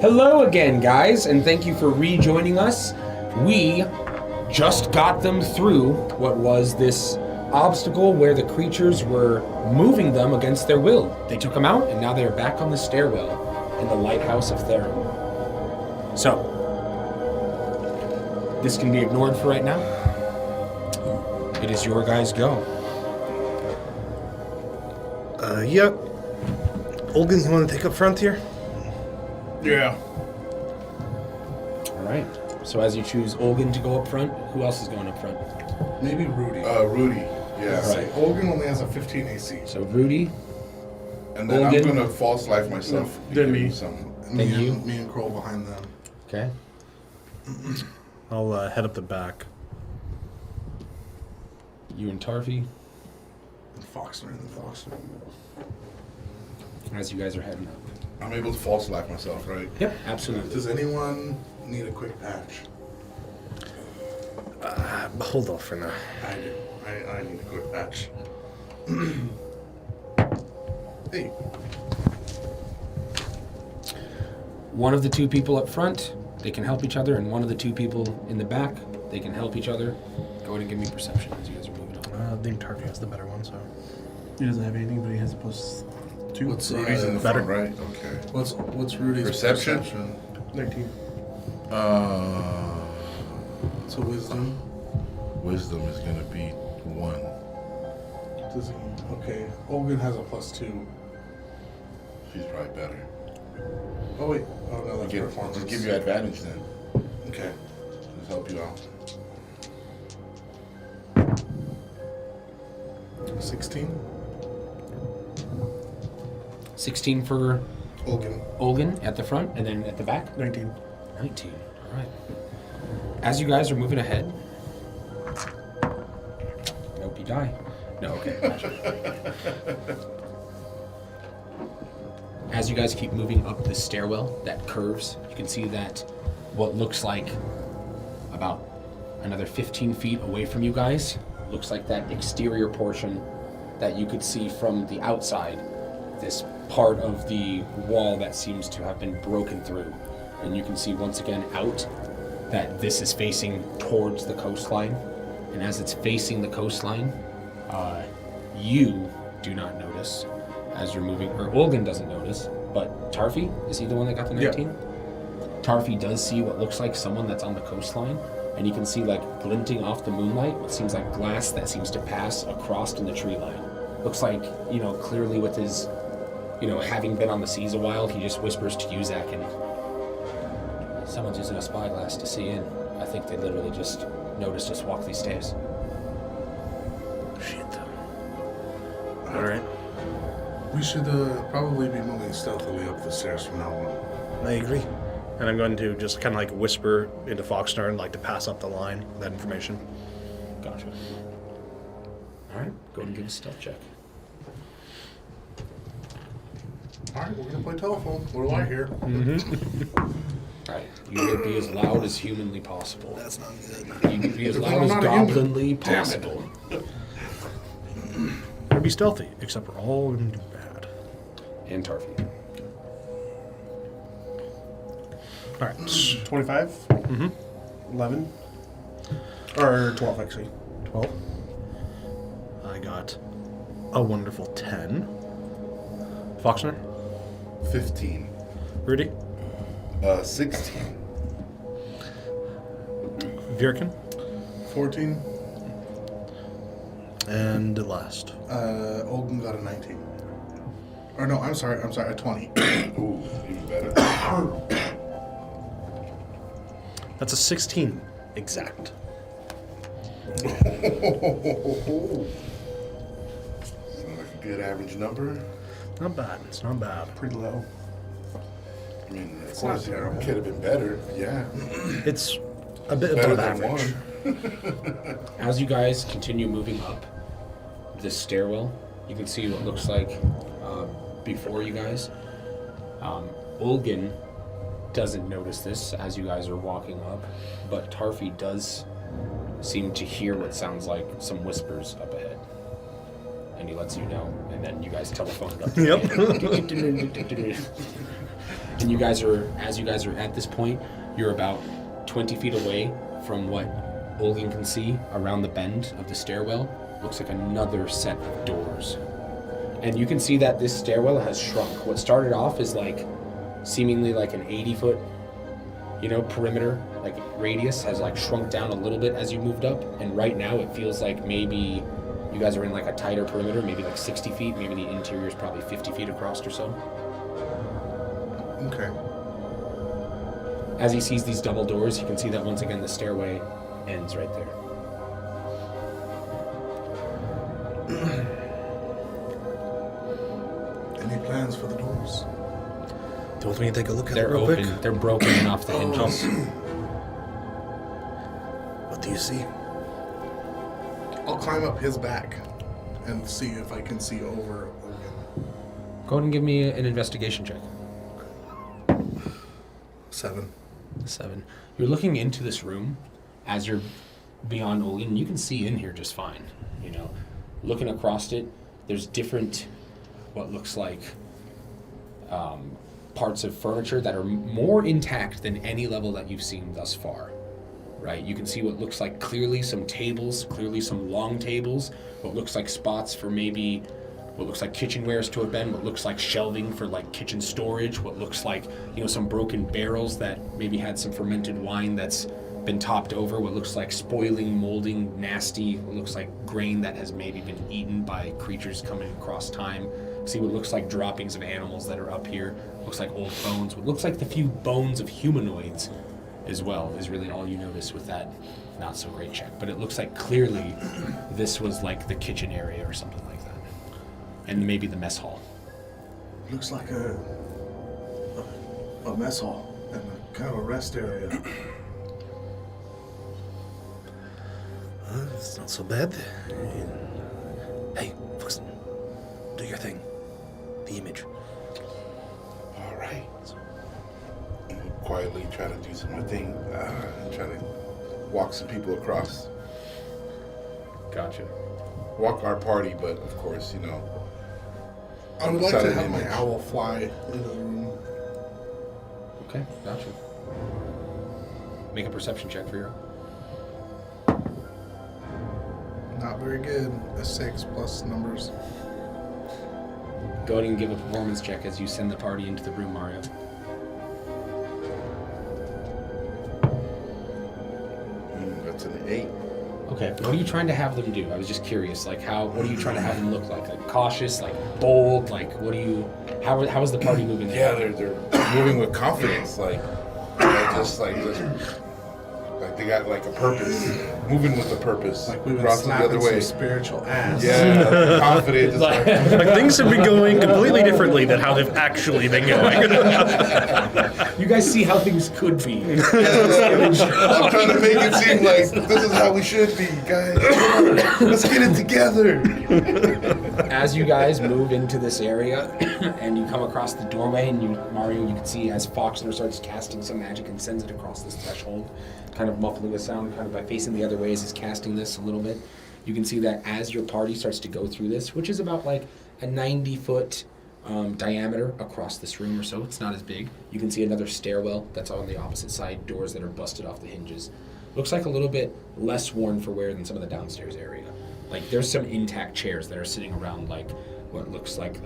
Hello again, guys, and thank you for rejoining us. We just got them through what was this obstacle where the creatures were moving them against their will. They took them out, and now they are back on the stairwell in the lighthouse of Theron. So, this can be ignored for right now. It is your guys' go. Yep. Olgan, you want to take up front here? Yeah. All right. So as you choose Olgan to go up front, who else is going up front? Maybe Rudy. Rudy. Yeah. Right. So Olgan only has a 15 AC. So Rudy, And then Olgan. I'm gonna false life myself. to Then give me. him some. Then you. Me and Kroll behind them. Okay. I'll head up the back. You and Tarfi, And Foxner and the Foxner. as you guys are heading up. I'm able to false life myself, right? Yep, absolutely. Does anyone need a quick patch? Hold off for now. I do. I need a quick patch. Hey. One of the two people up front, they can help each other, and one of the two people in the back, they can help each other. Go ahead and give me perception as you guys are moving up. I think Tarky has the better one, so. He doesn't have anything, but he has a +2. What's Rudy's in the better. front, right? Okay. What's Rudy's Perception? 19. So wisdom. Wisdom is gonna be 1. Does he? Okay. Olgan has a +2. She's probably better. Oh wait. Oh no, that's Just performance. give you advantage then. Okay. Just help you out. 16. 16 for Olgan. Olgan at the front, and then at the back, 19. 19. All right. As you guys are moving ahead, nope, you die. No, okay. Gotcha. As you guys keep moving up the stairwell that curves, you can see that what looks like about another 15 feet away from you guys looks like that exterior portion that you could see from the outside. This part of the wall that seems to have been broken through. And you can see once again out that this is facing towards the coastline. And as it's facing the coastline, you do not notice as you're moving, or Olgan doesn't notice, but Tarfi, is he the one that got the 19? Yeah. Tarfi does see what looks like someone that's on the coastline, and you can see like glinting off the moonlight what seems like glass that seems to pass across in the tree line. Looks like, clearly with his, having been on the seas a while, he just whispers to Uzak, and someone's using a spyglass to see in. I think they literally just noticed us walk these stairs. Shit. Alright. We should probably be moving stealthily up the stairs from now on. I agree. And I'm going to just kind of like whisper into Foxner and like to pass up the line, that information. Gotcha. All right, go ahead and give a stealth check. All right, we're gonna play telephone. What do I hear? All right, you need to be as loud as humanly possible. That's not good. You need to be as loud I'm as not a human. goblinly Damn it. possible. Or be stealthy, except we're all going to do bad. And Tarfi. Alright. 25? 11? Or 12, actually. 12. I got a wonderful 10. Foxner? 15. Rudy? 16. Virkin? 14. And the last. Olgan got a 19. Or no, I'm sorry, a 20. Ooh, even better. That's a 16. Exact. Sounds like a good average number. Not bad. It's not bad. Pretty low. I mean, of not course, terrible. it could have been better. Yeah. It's a bit Better above than average. one. As you guys continue moving up this stairwell, you can see what looks like before you guys. Olgan doesn't notice this as you guys are walking up, but Tarfi does seem to hear what sounds like some whispers up ahead. And he lets you know, and then you guys telephone it up. Yep. And you guys are at this point, you're about 20 feet away from what Olgin can see around the bend of the stairwell. Looks like another set of doors. And you can see that this stairwell has shrunk. What started off is like seemingly like an 80-foot, perimeter, like radius, has like shrunk down a little bit as you moved up. And right now it feels like maybe you guys are in like a tighter perimeter, maybe like 60 feet, maybe the interior is probably 50 feet across or so. Okay. As he sees these double doors, you can see that once again the stairway ends right there. Any plans for the doors? Do you want me to take a look at it They're real open. quick? They're broken and off the hinges. What do you see? I'll climb up his back and see if I can see over Olgin. Go ahead and give me an investigation check. 7. 7. You're looking into this room as you're beyond Olin. You can see in here just fine. Looking across it, there's different, what looks like parts of furniture that are more intact than any level that you've seen thus far. Right? You can see what looks like clearly some tables, clearly some long tables, what looks like spots for maybe what looks like kitchenwares to have been, what looks like shelving for like kitchen storage, what looks like, some broken barrels that maybe had some fermented wine that's been topped over, what looks like spoiling, molding, nasty, what looks like grain that has maybe been eaten by creatures coming across time. See what looks like droppings of animals that are up here, looks like old bones, what looks like the few bones of humanoids as well is really all you notice with that not so great check. But it looks like clearly this was like the kitchen area or something like that. And maybe the mess hall. Looks like a mess hall and a kind of a rest area. It's not so bad. Hey, Fuxton, do your thing. The image. All right. I'm quietly try to do some of my thing. And try to walk some people across. Gotcha. Walk our party, but of course, I would like Side to of the have my image. owl fly into the room. Okay, gotcha. Make a perception check for your. Not very good. A 6 plus numbers. Go ahead and give a performance check as you send the party into the room, Mario. That's an 8. Okay, what are you trying to have them do? I was just curious, like what are you trying to have them look like? Like cautious, like bold, like how is the party moving? Yeah, they're moving with confidence, just they got like a purpose, moving with a purpose. Like we've been crossing the slapping other way. some spiritual ass. Yeah, confident. Just like, Like things have been going completely differently than how they've actually been going. You guys see how things could be. I'm trying to make it seem like this is how we should be, guys. Let's get it together. As you guys move into this area and you come across the doorway and Mario, you can see as Foxner starts casting some magic and sends it across this threshold, kind of muffling the sound, kind of by facing the other way as he's casting this a little bit. You can see that as your party starts to go through this, which is about like a 90-foot diameter across this room or so. It's not as big. You can see another stairwell that's on the opposite side, doors that are busted off the hinges. Looks like a little bit less worn for wear than some of the downstairs area. Like there's some intact chairs that are sitting around like what looks like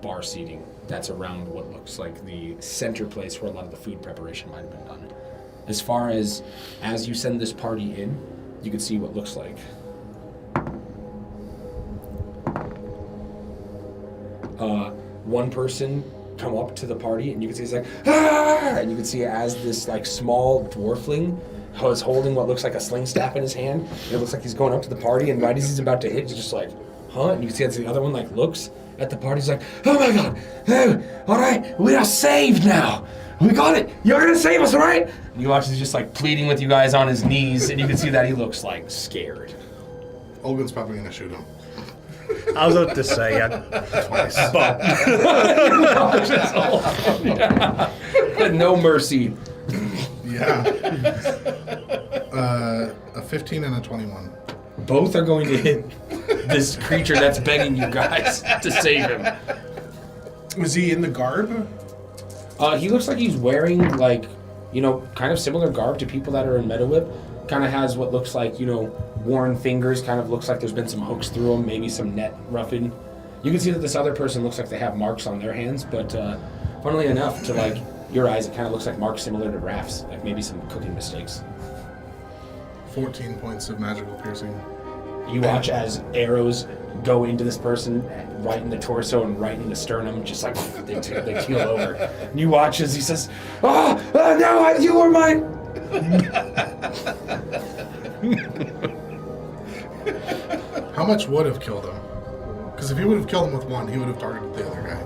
bar seating that's around what looks like the center place where a lot of the food preparation might have been done. As far as you send this party in, you can see what looks like one person come up to the party, and you can see it's like, ah! And you can see as this like small dwarfling was holding what looks like a sling staff in his hand. And it looks like he's going up to the party, and right as he's about to hit, he's just like, huh? And you can see as the other one like looks at the party, he's like, oh my god, oh, all right, we are saved now. We got it. You're gonna save us, all right? And you watch he's just like pleading with you guys on his knees, and you can see that he looks like scared. Olgin's probably gonna shoot him. I was about to say, twice. But No mercy. Yeah. A 15 and a 21. Both are going to hit this creature that's begging you guys to save him. Was he in the garb? He looks like he's wearing, like, you know, kind of similar garb to people that are in Meta Whip. Kind of has what looks like, you know, worn fingers. Kind of looks like there's been some hooks through them, maybe some net roughing. You can see that this other person looks like they have marks on their hands, but funnily enough, to like your eyes, it kind of looks like marks similar to Raph's, like maybe some cooking mistakes. 14 points of magical piercing. You watch as arrows go into this person right in the torso and right in the sternum, just like they keel over. And you watch as he says, no, you were mine! How much would have killed him? Because if he would have killed him with one, he would have targeted the other guy.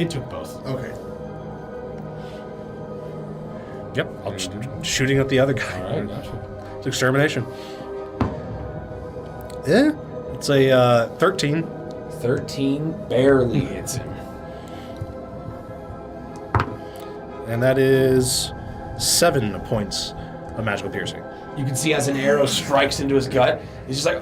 It took both. Okay. Yep, shooting at the other guy. All right, gotcha. It's extermination. Yeah, it's a 13. 13 barely hits him. And that is 7 points of magical piercing. You can see as an arrow strikes into his gut, he's just like,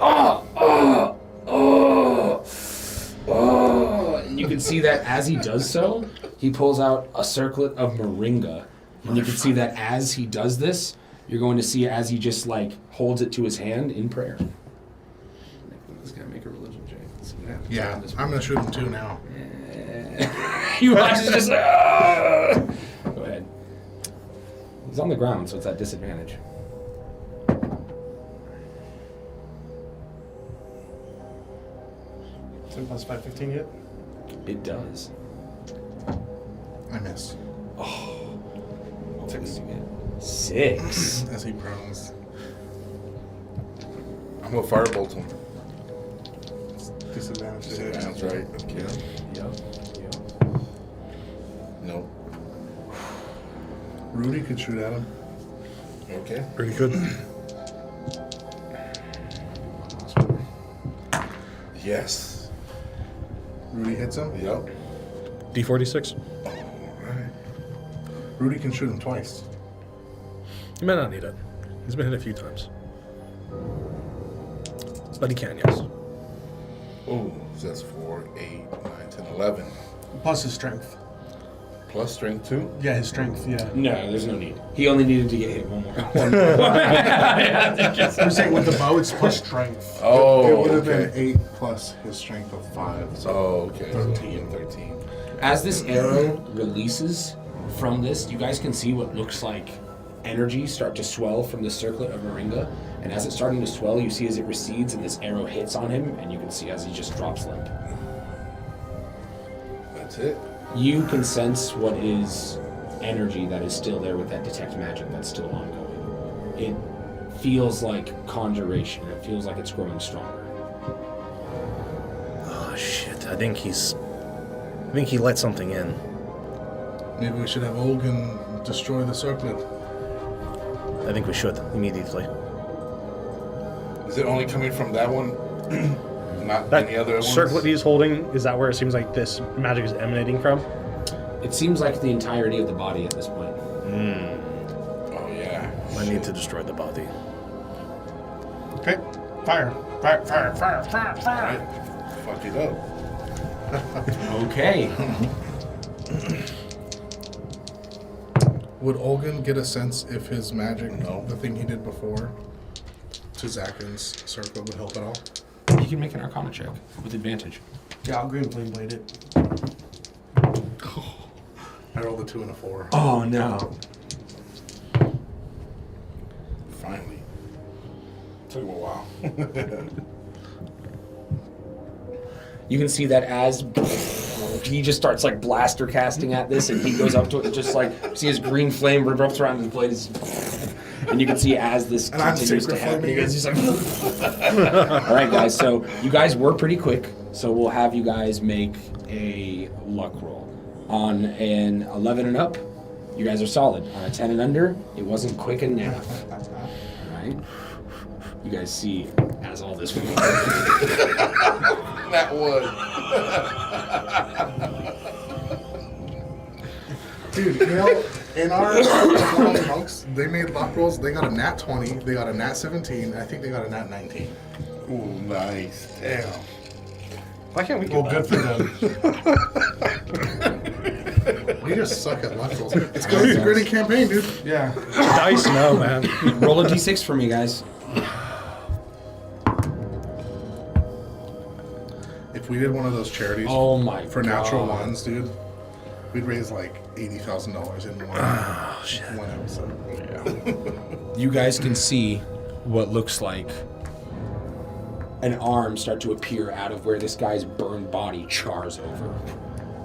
and you can see that as he does so, he pulls out a circlet of moringa. And you can see that as he does this, you're going to see as he just like holds it to his hand in prayer. This guy make a religion check. Let's see what happens. Yeah, I'm going to shoot him too now. You watch it just like, Go ahead. He's on the ground, so it's at disadvantage. 10 plus 5, 15 yet? It does. I miss. What did you get? 6. As he groans. I'm gonna firebolt him. Disadvantage. Yeah, that's right. Okay. Yep. No. Rudy could shoot at him. Okay. Pretty good. Yes. Rudy hits him. Yep. D46. Alright. Rudy can shoot him twice. You might not need it. He's been hit a few times. But he can, yes. Oh, so that's 4, 8, 9, 10, 11. Plus his strength. Plus strength 2? Yeah, his strength, yeah. No, there's no need. He only needed to get hit one more. I'm saying with the bow, it's plus strength. Oh, It would have okay. been 8 plus his strength of 5. So Oh, okay. 13. 13. As this arrow releases from this, you guys can see what looks like energy start to swell from the circlet of moringa. And as it's starting to swell, you see as it recedes and this arrow hits on him, and you can see as he just drops limp. That's it. You can sense what is energy that is still there with that detect magic that's still ongoing. It feels like conjuration. It feels like it's growing stronger. Oh, shit. I think he let something in. Maybe we should have Olgan destroy the circlet. I think we should, immediately. Is it only coming from that one? Not That any other ones? circlet he's holding, is that where it seems like this magic is emanating from? It seems like the entirety of the body at this point. Oh, yeah. I need to destroy the body. Okay. Fire. Fire, fire, fire, fire, fire. Right. Fuck it up. Okay. Would Olgan get a sense if his magic, No. the thing he did before, to Zakin's circle would help at all? You can make an Arcana check with advantage. Yeah, I'll green flame blade it. I rolled a 2 and a 4. Oh no. Finally. Took him a while. You can see that as he just starts like blaster casting at this, and he goes up to it, and just like see his green flame erupts around his blade, and you can see as this And I'm continues to sacred happen, flaming he goes just like. All right, guys. So you guys were pretty quick, so we'll have you guys make a luck roll. On an 11 and up, you guys are solid. On a 10 and under, it wasn't quick enough. All right. You guys see as all this. That would. Dude, you know, in our flying monks, they made luck rolls. They got a nat 20, they got a nat 17, I think they got a nat 19. Ooh, nice. Damn. Why can't we Well, get good for them. We We just suck at luck rolls. It's because it's a gritty campaign, dude. Yeah. Dice, no, man. Roll a d6 for me, guys. If we did one of those charities Oh my for natural God. ones, dude, we'd raise like $80,000 in one episode. Yeah. You guys can see what looks like an arm start to appear out of where this guy's burned body chars over.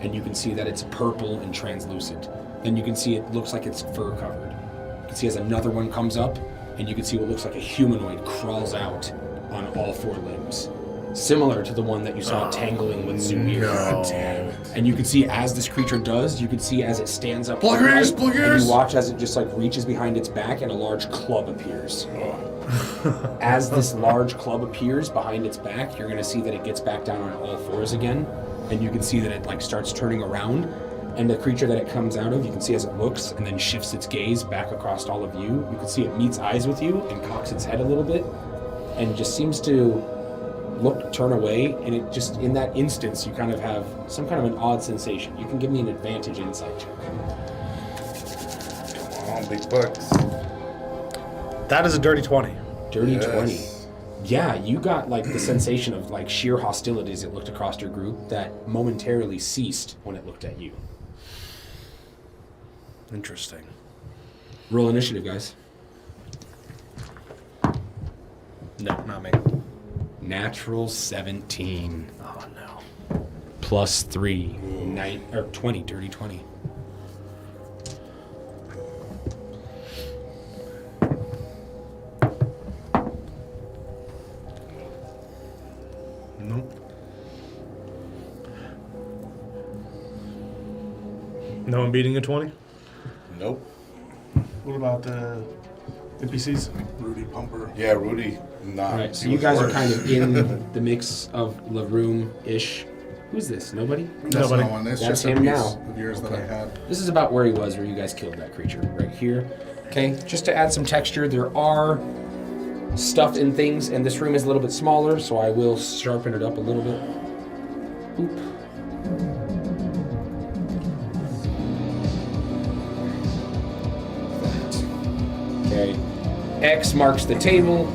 And you can see that it's purple and translucent. Then you can see it looks like it's fur covered. You can see as another one comes up, and you can see what looks like a humanoid crawls out on all four limbs. Similar to the one that you saw tangling with Zumir. God damn it. And you can see as this creature does, you can see as it stands up. Plug ears, plug and ears. you watch as it just like reaches behind its back and a large club appears. As this large club appears behind its back, you're gonna see that it gets back down on all fours again. And you can see that it like starts turning around. And the creature that it comes out of, you can see as it looks and then shifts its gaze back across all of you. You can see it meets eyes with you and cocks its head a little bit. And just seems to turn away, and it just, in that instance, you kind of have some kind of an odd sensation. You can give me an advantage insight check. Come on, big bucks. That is a dirty 20. Dirty Yes. 20. Yeah, you got like the sensation of like sheer hostility as it looked across your group that momentarily ceased when it looked at you. Interesting. Roll initiative, guys. No, not me. Natural 17. Oh, no. Plus 3. 20, dirty 20. Nope. No one beating a 20? Nope. What about the NPCs? Rudy Pumper. Yeah, Rudy. Nah. Alright, so he you was guys are worse. kind of in the mix of La Room-ish. Who's this? Nobody? That's Nobody. no one. It's That's just a him piece now. of yours that I had. This is about where he was where you guys killed that creature, right here. Okay, just to add some texture, there are stuff and things, and this room is a little bit smaller, so I will sharpen it up a little bit. Oop. Okay, X marks the table.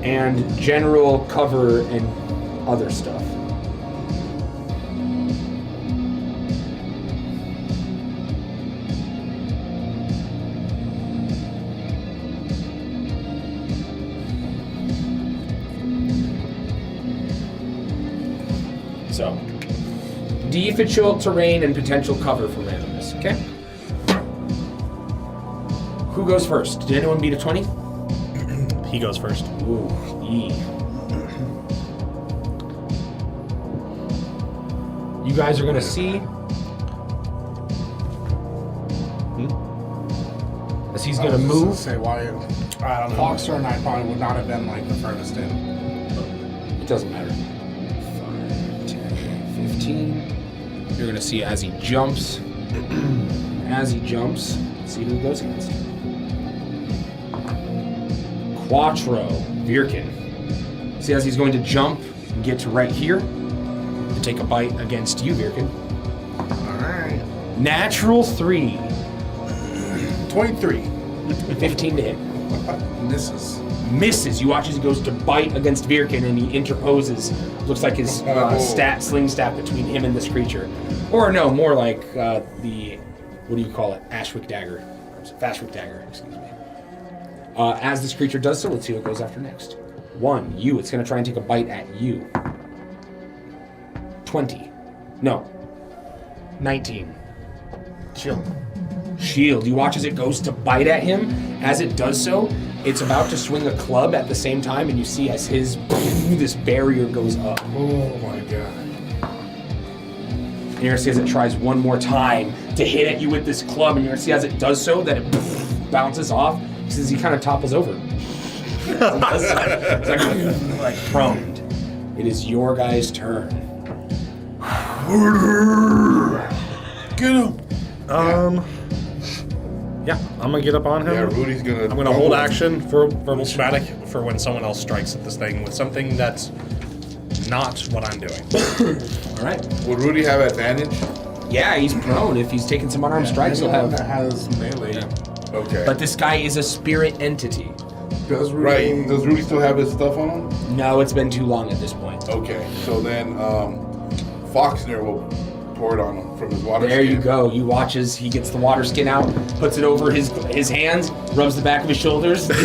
And general cover and other stuff. So, difficult terrain and potential cover for randomness, okay? Who goes first? Did anyone beat a 20? He goes first. Ooh, yee. You guys are gonna see as he's gonna move. Say why. Foxer and I probably would not have been like the furthest in. It doesn't matter. 5, 10, 15. You're gonna see as he jumps. As he jumps, see who he goes against. Quattro, Virkin. See, as he's going to jump and get to right here, to take a bite against you, Virkin. Alright. Natural 3. 23. 15 to hit. Misses. Misses. You watch as he goes to bite against Virkin and he interposes. Looks like his sling staff between him and this creature. Or no, more like the, what do you call it? Ashwick dagger. Fashwick dagger, excuse me. As this creature does so, let's see what goes after next. 1, you. It's going to try and take a bite at you. 20. No. 19. Shield. You watch as it goes to bite at him. As it does so, it's about to swing a club at the same time, and you see as his this barrier goes up. Oh my god. And you're gonna see as it tries one more time to hit at you with this club, and you're gonna see as it does so that it bounces off. As he kind of topples over. It's like prone. It is your guys' turn. Get him. Yeah, I'm gonna get up on him. Yeah, Rudy's gonna. I'm gonna hold action for verbal static for when someone else strikes at this thing with something that's not what I'm doing. All right. Would Rudy have advantage? Yeah, he's prone. If he's taking some unarmed strikes, he'll Anyone that have. has melee. Okay. But this guy is a spirit entity. Does Rudy? Right. Does Rudy still have his stuff on him? No, it's been too long at this point. Okay. So then, Foxner will pour it on him from his water There skin. you go. You watch as he gets the water skin out, puts it over his hands, rubs the back of his shoulders. You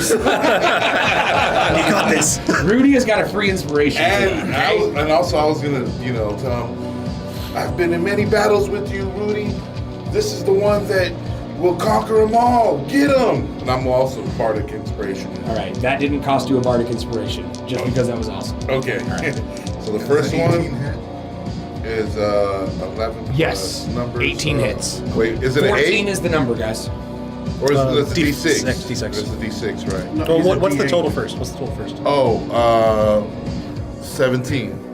got this. Rudy has got a free inspiration. And also I was gonna, tell him, I've been in many battles with you, Rudy. This is the one that will conquer them all. Get him! And I'm also Bardic Inspiration. All right, that didn't cost you a bardic inspiration, just because that was awesome. Okay. So the first one 18 hit. is 11. Yes, Numbers, 18 hits. Wait, is it an 14 8? is the number, guys. Or is it a D6? D6. It's a D6, right? No, Well, he's a what's the D8. total first? What's the total first? Oh, 17.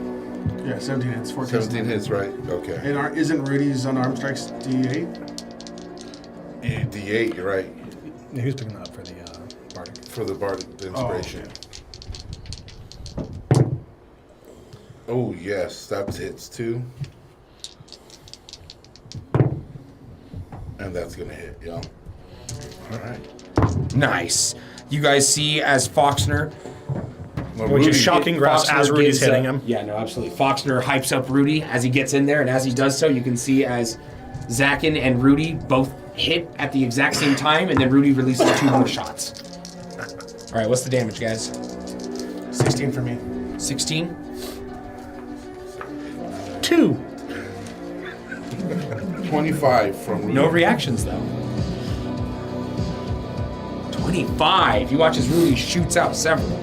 Yeah, 17 hits, 14. 17 hits, right? Okay. And isn't Rudy's unarmed strikes D8? Yeah, D8, you're right. Yeah, who's picking that up for the bardic? For the Bardic Inspiration. okay. Oh, yes, that hits too. And that's gonna hit, yeah. All right. Nice. You guys see as Foxner, Well, Which is Rudy- shocking grass as Foxner Rudy's gives, hitting him. Yeah, no, absolutely. Foxner hypes up Rudy as he gets in there, and as he does so, you can see as Zakin and Rudy both hit at the exact same time, and then Rudy releases 2 more shots. All right, what's the damage, guys? 16 for me. 16? 2. 25 from Rudy. No reactions, though. 25. You watch as Rudy shoots out several.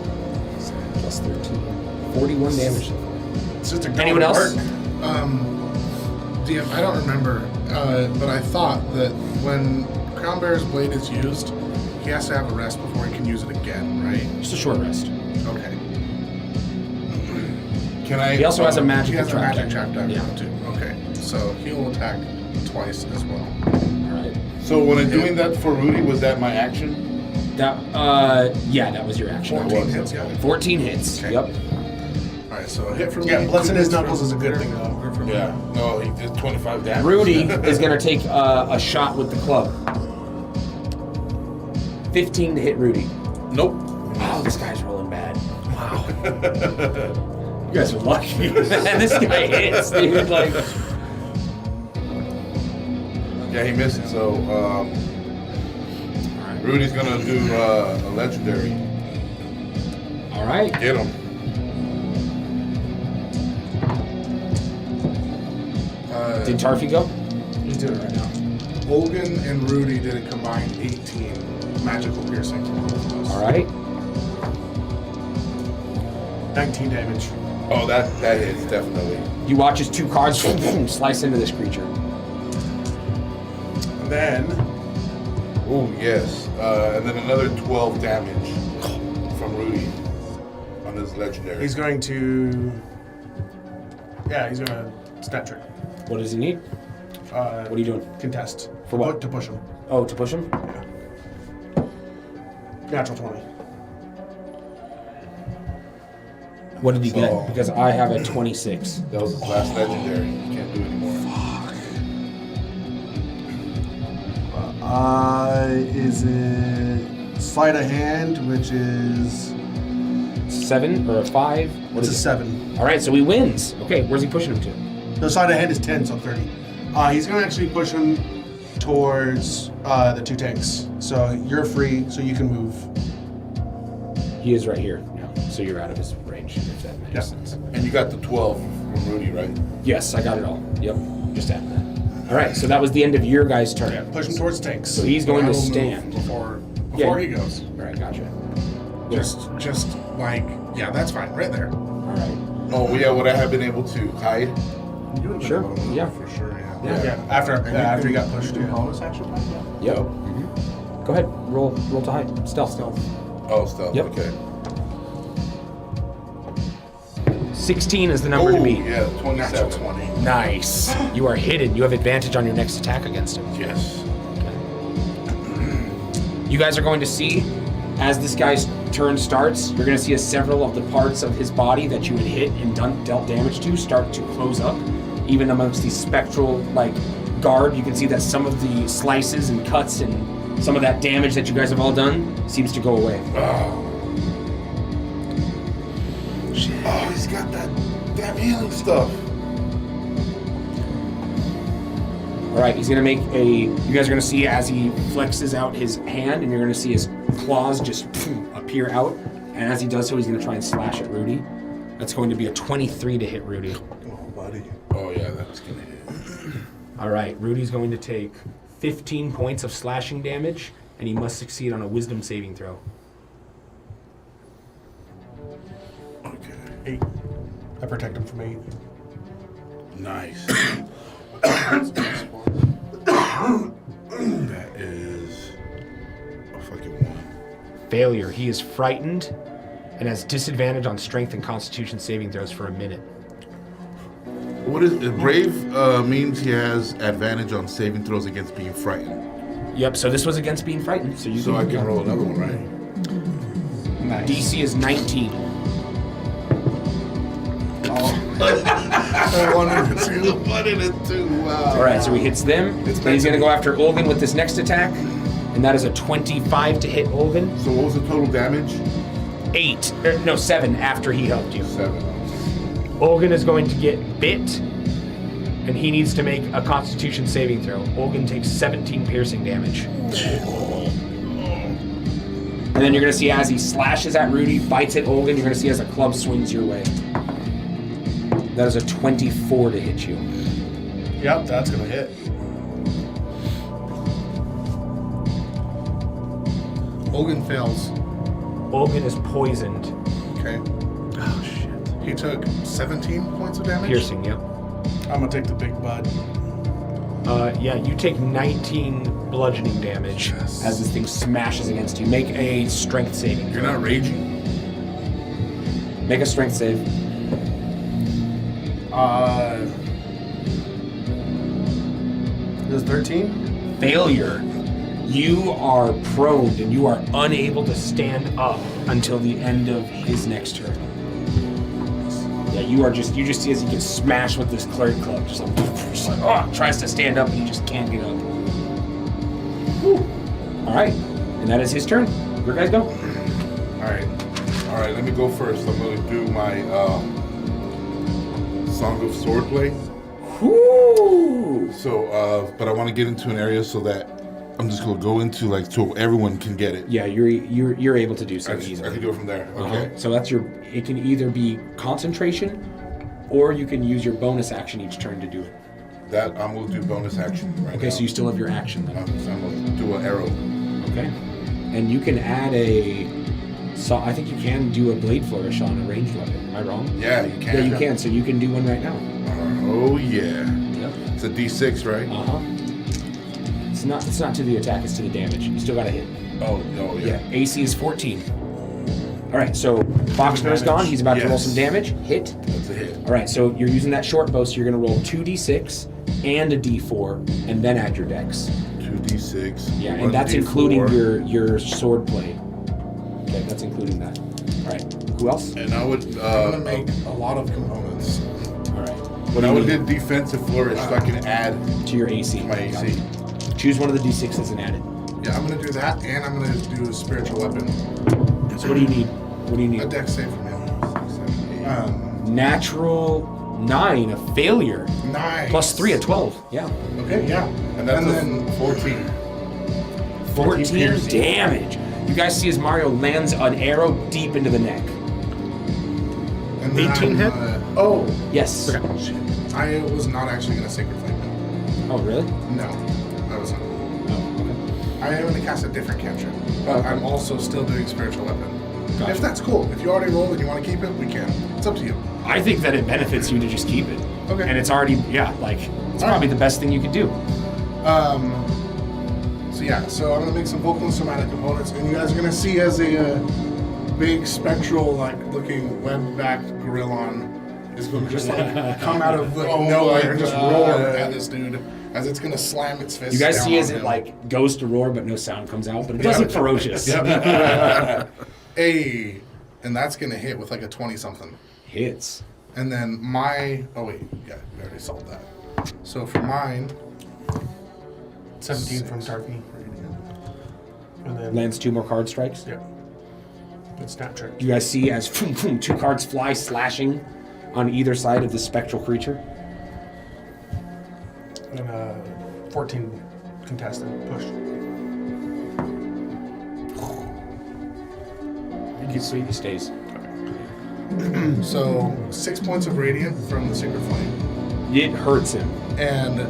Plus 13. 41 damage. It's just a Anyone go to else? work. DM, I don't remember, but I thought that when Crown Bear's blade is used, he has to have a rest before he can use it again, right? Just a short rest. Okay. Can I? He also has a He magical has a trap magic deck. trap down Yeah. too. Okay, so he'll attack twice as well. All right. So when I'm doing that for Rudy, was that my action? That, yeah, that was your action. 14 hits, yeah. 14 hits. Okay. Yep. All right, so a hit from Yeah, me, blitzing 2 his hits knuckles from is a good Peter, thing, though. or from Yeah. No, he did 25 damage. Rudy is going to take a shot with the club. 15 to hit Rudy. Nope. Wow, this guy's rolling bad. Wow. You guys are lucky. Man, this guy hits, dude. Like, Yeah, he missed it. So Rudy's gonna do a legendary. all right. Get him. Did Tarfy go? He's doing it right now. Olgan and Rudy did a combined 18 magical piercing from both of us. All right. 19 damage. Oh, that hits definitely. You watch as 2 cards slice into this creature. And then Oh yes, and then another 12 damage from Rudy on his legendary. he's going to. Yeah, he's going to snap trick. What does he need? What are you doing? Contest. For what? To push him. Oh, to push him? Natural 20. What did he So- get? Because I have a 26. That was his last legendary. You can't do anymore. Is it sleight of hand, which is 7 or a 5? What it's a is it? 7. All right, so he wins. Okay, where's he pushing him to? No, sleight of hand is 10, so 30. He's going to actually push him towards the 2 tanks. So you're free, so you can move. He is right here now, so you're out of his range, if that makes Yeah. sense. And you got the 12 from Rudy, right? Yes, I got it all. Yep, just add that. All right, so that was the end of your guys' turn. Push him towards tanks. So he's going I to will move stand. before Yeah. he goes. All right, gotcha. Just like, yeah, that's fine, right there. All right. Oh yeah, would I have been able to hide? You would have Sure, been able to move yeah. for sure, yeah. Yeah, after he got pushed. Yeah. Bonus action, yeah. Yep. Go ahead. Roll to hide. Stealth. Oh, stealth. Yep. Okay. 16 is the number to beat. Yeah, 27. 20. Nice. You are hidden. You have advantage on your next attack against him. Yes. You guys are going to see, as this guy's turn starts, you're going to see as several of the parts of his body that you had hit and dealt damage to start to close up. Even amongst these spectral, garb, you can see that some of the slices and cuts and some of that damage that you guys have all done seems to go away. Oh, he's got that damn healing stuff. All right, he's gonna make you guys are gonna see as he flexes out his hand, and you're gonna see his claws just appear out. And as he does so, he's gonna try and slash at Rudy. That's going to be a 23 to hit Rudy. Oh, buddy. Oh, yeah, that's gonna hit. All right, Rudy's going to take 15 points of slashing damage, and he must succeed on a wisdom saving throw. Okay. 8. I protect him from 8. Nice. That is a fucking 1. Failure. He is frightened and has disadvantage on strength and constitution saving throws for a minute. What is brave? Means he has advantage on saving throws against being frightened. Yep, so this was against being frightened. So I can roll another one, right? Nice. DC is 19. One and a 2. 1 and a 2. Wow. All right, so he hits them. It's Then he's going to go after Olgan with this next attack, and that is a 25 to hit Olgan. So what was the total damage? 7 after he helped you. 7. Olgan is going to get bit, and he needs to make a Constitution saving throw. Olgan takes 17 piercing damage. And then you're going to see as he slashes at Rudy, bites at Olgan, you're going to see as a club swings your way. That is a 24 to hit you. Yep, that's gonna hit. Olgan fails. Olgan is poisoned. Okay. Oh, shit. He took 17 points of damage. Piercing, yep. I'm gonna take the big bud. Yeah, you take 19 bludgeoning damage as this thing smashes against you. Make a strength saving. You're not raging? Make a strength save. Does 13? Failure. You are prone and you are unable to stand up until the end of his next turn. Yeah, you just see as he gets smashed with this cleric club, just like tries to stand up and he just can't get up. Whew. All right, and that is his turn. Where guys go? All right, let me go first. I'm gonna do my Song of Swordplay. Whoo! So, but I want to get into an area so that I'm just gonna go into so everyone can get it. Yeah, you're able to do so I easily. can do it from there. Okay. So that's it can either be concentration, or you can use your bonus action each turn to do it. That I'm gonna do bonus action right now. Okay, so you still have your action then. I'm gonna do an arrow. Okay. And you can add I think you can do a blade flourish on a ranged weapon. Am I wrong? Yeah, you can. Yeah, you can. So you can do one right now. Oh yeah. Yep. It's a D6, right? It's not to the attack. It's to the damage. You still got to hit. Oh yeah. AC is 14. All right. So Foxner's gone. He's about to roll Yes. some damage. Hit. That's a hit. All right. So you're using that short bow. So you're going to roll 2d6 and a d4, and then add your dex. 2d6. Yeah, 1d4. and that's including your sword play. Okay, that's including that. All right. Who else? And I would. I'm gonna make a lot of components. All right. When I would do defensive flourish, so I can add To your AC. my AC. Choose one of the d6s and add it. Yeah, I'm gonna do that, and I'm gonna do a spiritual weapon. So what do you need? What do you A need? dex save from him. Natural 9, a failure. Nice. Plus 3, a 12. Yeah. Okay, yeah. And that's then 14. 14 damage. You guys see as Mario lands an arrow deep into the neck. and then 18 hit? Oh, Yes. shit. I was not actually gonna sacred flame him. Oh, really? No, I was not. Oh, okay. I am gonna cast a different cantrip, but Okay. I'm also still doing spiritual weapon. Gotcha. If that's cool, if you already rolled and you want to keep it, we can. It's up to you. I think that it benefits you to just keep it. Okay. And it's already, it's probably the best thing you could do. So I'm gonna make some vocal and somatic components, and you guys are gonna see as a big spectral, looking web-backed gorillon is gonna just come out of nowhere and just roar at this dude. As it's gonna slam its fist. You guys down see as on it him. like goes to roar, but no sound comes out. But it does look ferocious. Hey, and that's gonna hit with like a 20-something. Hits. And then oh wait, yeah, we already solved that. So for mine, 17 from Tarky. And then Lands 2 more card strikes. yeah, it's not trick. You guys see as 2 cards fly, slashing on either side of the spectral creature. And 14 contested push. He stays. so 6 points of radiant from the Sacred Flame, It hurts him. and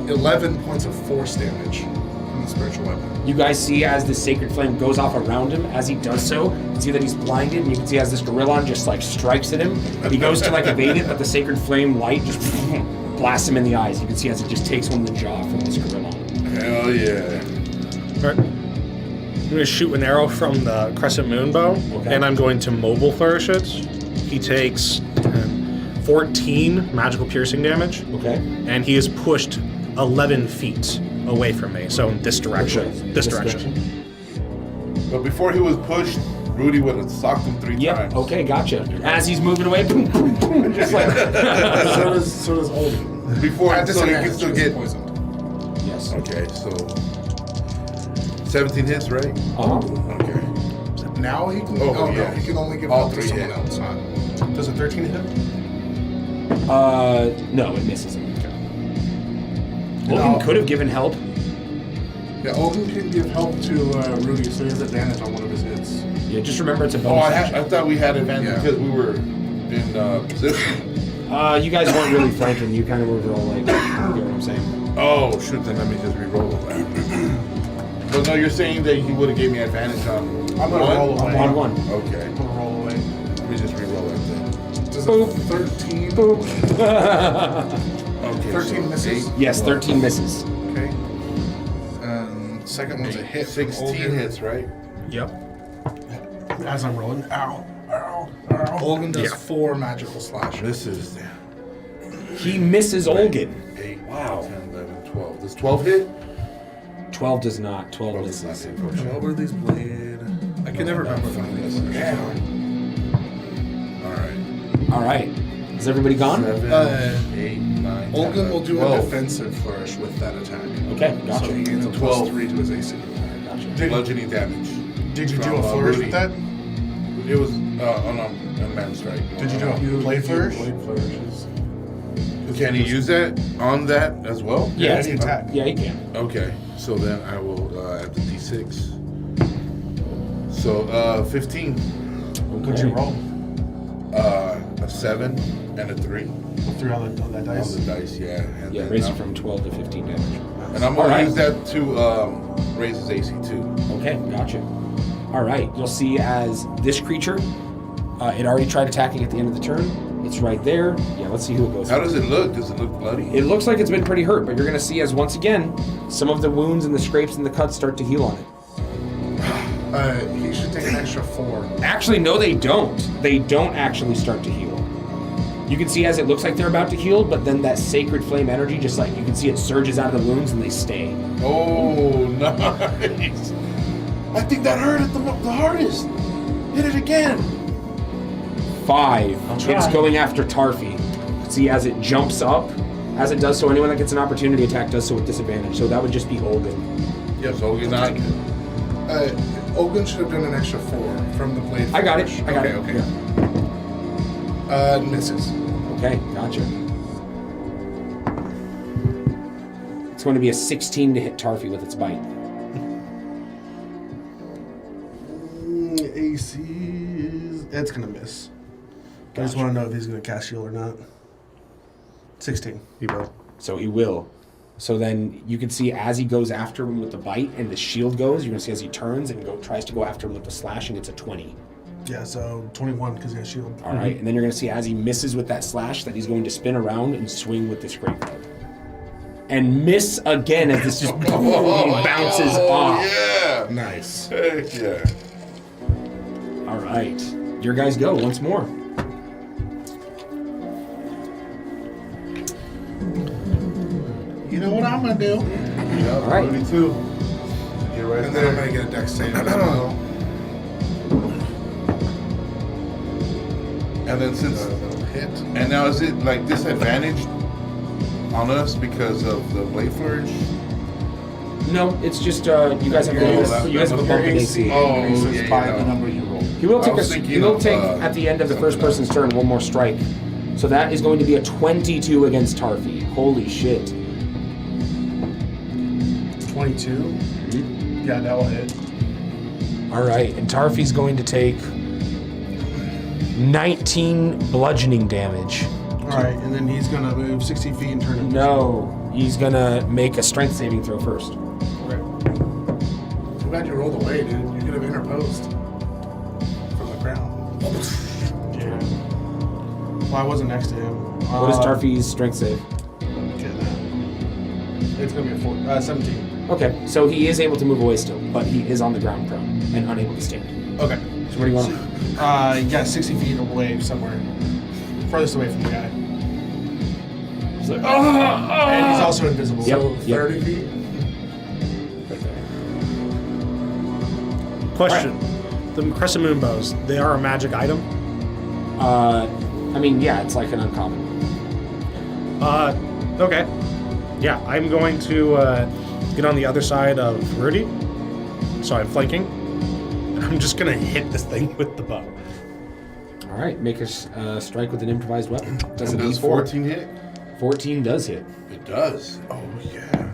11 points of force damage from the spiritual weapon. You guys see as the sacred flame goes off around him. As he does so, you can see that he's blinded, and you can see as this gorillon just like strikes at him. He goes to like evade it, but the sacred flame light just blasts him in the eyes. You can see as it just takes one in the jaw from this gorillon. Hell yeah. All right. I'm going to shoot an arrow from the crescent moon bow, Okay. and I'm going to mobile flourish it. He takes 14 magical piercing damage, Okay. and he is pushed 11 feet away from me, so in this direction. This direction. But before he was pushed, Rudy would have socked him 3 Yep. times. Okay, gotcha. As he's moving away, boom, boom, boom, just like. so does Olden. Before, At so he can disadvantage, still he's get. poisoned. Yes. Okay, so 17 hits, right? Okay. Now he can. Oh, Oh, yeah. no, he can only give All help to 3 someone hit. else. Not. Does a 13 hit? No, it misses him. No. Logan could have given help. Yeah, Olden can give help to Rudy, so he has advantage on one of his hits. Yeah, just remember it's a Oh, bonus I action. thought we had advantage Yeah. because we were in position. You guys weren't really flanking. You kind of were all like, you know what I'm saying? Oh, shoot, then let me just re-roll that. But no, you're saying that he would have gave me advantage on I'm gonna roll away. On one. Okay. I'm gonna roll away. Let me just re-roll that then. Does Boop. a 13? Okay. 13 so misses? 8, Yes, 12, 13 misses. Okay. Second one's a hit. from 16 Olden. hits, right? Yep. As I'm rolling. Ow. Olden does Yeah. 4 magical slashes. This is He misses Olgin. 8, Wow. 10, 11, 12. Does 12 hit? 12 does not. 12 12 does not misses. hit. Nobody's blade. I can never remember the names. Alright. All right. Is everybody gone? 7, 8, 9, 10, Olden will do 12. a defensive flourish with that attack. Okay, So gotcha. he gains a 12. +3 to his AC. Gotcha. Bludgeoning damage. Did you do From, a flourish Rudy. with that? It was on a man strike. Did you do a blade flourish? Blade flourishes. Can he use that on that as well? Yeah, any attack. Yeah, you can. Okay, so then I will add the d6. So 15, What'd you roll? a 7, and a 3 3 on that on dice. the dice. Yeah. And Yeah, then raise it I'm- from 12 to 15 damage. And I'm gonna Alright. use that to raise his AC too. Okay, gotcha. All right, you'll see as this creature, it already tried attacking at the end of the turn. It's right there. Yeah, let's see who it goes How for. does it look? Does it look bloody? It looks like it's been pretty hurt, but you're going to see as once again, some of the wounds and the scrapes and the cuts start to heal on it. He should take an extra 4. Actually, no, they don't. They don't actually start to heal. You can see as it looks like they're about to heal, but then that sacred flame energy, just like you can see it surges out of the wounds and they stay. Oh, nice. I think that hurt it the hardest. Hit it again. 5. try. It's going after Tarfi. See as it jumps up, as it does so, anyone that gets an opportunity attack does so with disadvantage. So that would just be Olgan. Yep, so you're not. Olden should have done an extra 4 from the blade. I got it. flourish. I got okay, it. Okay. Misses. Okay, gotcha. It's going to be a 16 to hit Tarfi with its bite. AC is. It's gonna miss. I just want to know if he's gonna cast shield or not. 16. He will. So he will. So then you can see as he goes after him with the bite and the shield goes, you're going to see as he turns and tries to go after him with the slash and it's a 20. Yeah, so 21 because he has shield. All right, and then you're going to see as he misses with that slash that he's going to spin around and swing with this great club. And miss again as this just bounces off. Yeah. Nice. Heck yeah. All right, your guys go once more. You know what I'm gonna do? Yeah, All right. Rudy too. Get right And then I'm there. gonna get a dex save as well. And then since That'll hit. and now is it like disadvantaged on us because of the blade flourish? No, it's just you guys have that- you guys have a that bump in must AC. be- Oh, increases yeah, by yeah. the number you roll. He will I take was a, thinking he will of, take at the end of the first something person's turn one more strike. So that is going to be a 22 against Tarfi. Holy shit. 22. Yeah, that will hit. All right, and Tarfi's going to take 19 bludgeoning damage. All right, and then he's gonna move 60 feet and turn it. No, he's gonna make a strength saving throw first. Okay. Too bad you rolled away, dude. You could have interposed from the ground. Yeah. Well, I wasn't next to him. What is Tarfi's strength save? Okay, it's gonna be a 17. Okay, so he is able to move away still, but he is on the ground prone and unable to stand. Okay. So what do you want? Yeah, 60 feet away somewhere, furthest away from the guy. He's like, And he's also invisible. Yep. So 30 feet? Question: the crescent moon bows, they are a magic item. I mean, yeah, it's like an uncommon. Okay. Yeah, I'm going to get on the other side of Rudy. So I'm flanking. And I'm just going to hit this thing with the bow. All right, make a strike with an improvised weapon. Does And it does D4? 14 hit? 14 does hit. It does. Oh yeah.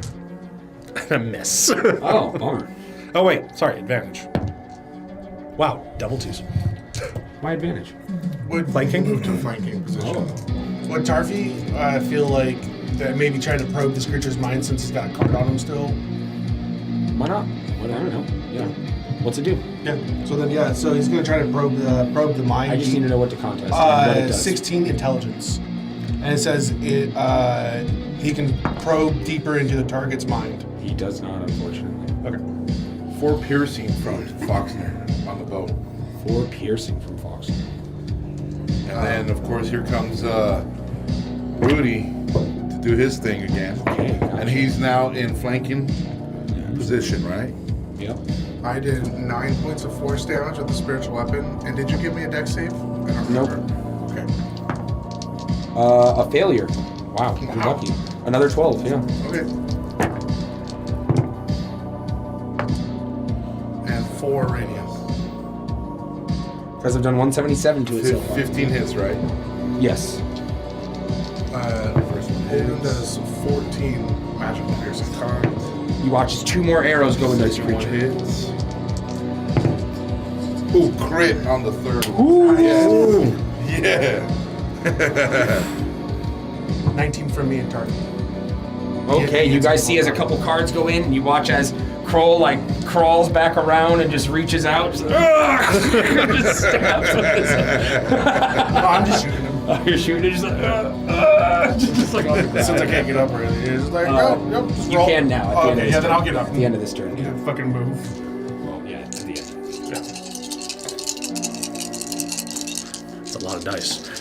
And a miss. Oh, bummer. Oh, wait. Sorry, advantage. Wow, double twos. My advantage. Would Flanking? Move to flanking position. Would Tarfi feel like that maybe trying to probe this creature's mind since he's got a card on him still? Why not? What, I don't know. Yeah. What's it do? Yeah. So then, yeah. So he's gonna try to probe the mind. I just need to know what to contest. and what it does. 16 intelligence, and it says he can probe deeper into the target's mind. He does not, unfortunately. Okay. 4 piercing from Foxner on the bow. 4 piercing from Fox. And then, of course, here comes Rudy to do his thing again. Okay, gotcha. And he's now in flanking position, right? Yep. I did 9 points of force damage with the spiritual weapon. And did you give me a dex save? I don't Nope. remember. Okay. A failure. Wow, you're Wow. lucky. Another 12, yeah. Okay. And 4 radiant. Guys have done 177 to it so far. 15 hits, right? Yes. First one Holden hits. does 14 magical piercing cards. You watch as 2 more arrows go into this Second one creature. hits. Ooh, crit on the third one. Ooh. Yeah. 19 from me and Tarfi. Okay, you guys see as a couple cards go in, and you watch as Kroll like crawls back around and just reaches out, just, just stabs with his No, I'm just shooting him. Oh, you're shooting it, just like, just like on the ground. Since I can't get up really, it's just like, nope, just You roll. can now. At the end of Okay, this yeah, then turn. I'll get up. At the end of this turn. Yeah, fucking move. Well, yeah, at the end. It's a lot of dice.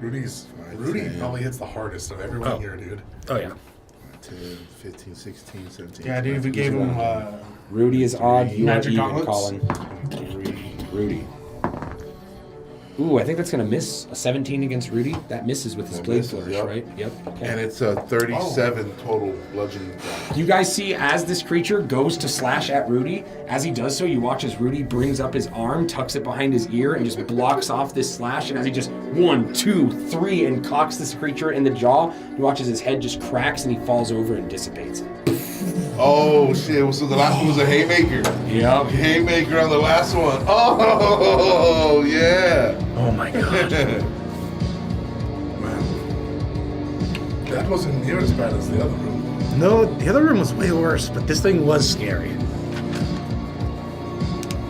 Rudy probably hits the hardest of everyone Oh. here, dude. Oh, yeah. 10, 15, 16, 17. Yeah, dude, if we gave him Rudy is odd. You are Magic even, gauntlets? Colin. Rudy. Ooh, I think that's gonna miss. A 17 against Rudy. That misses with his That blade misses, flourish, yep. right? Yep. Okay. And it's a 37 total bludgeoning damage. You guys see as this creature goes to slash at Rudy, as he does so, you watch as Rudy brings up his arm, tucks it behind his ear, and just blocks off this slash. And as he just 1, 2, 3, and cocks this creature in the jaw, you watch as his head just cracks and he falls over and dissipates. Oh shit! So the last one was a haymaker. Yep. Haymaker on the last one. Oh yeah. Oh, my God. Man. That wasn't near as bad as the other room. No, the other room was way worse, but this thing was scary.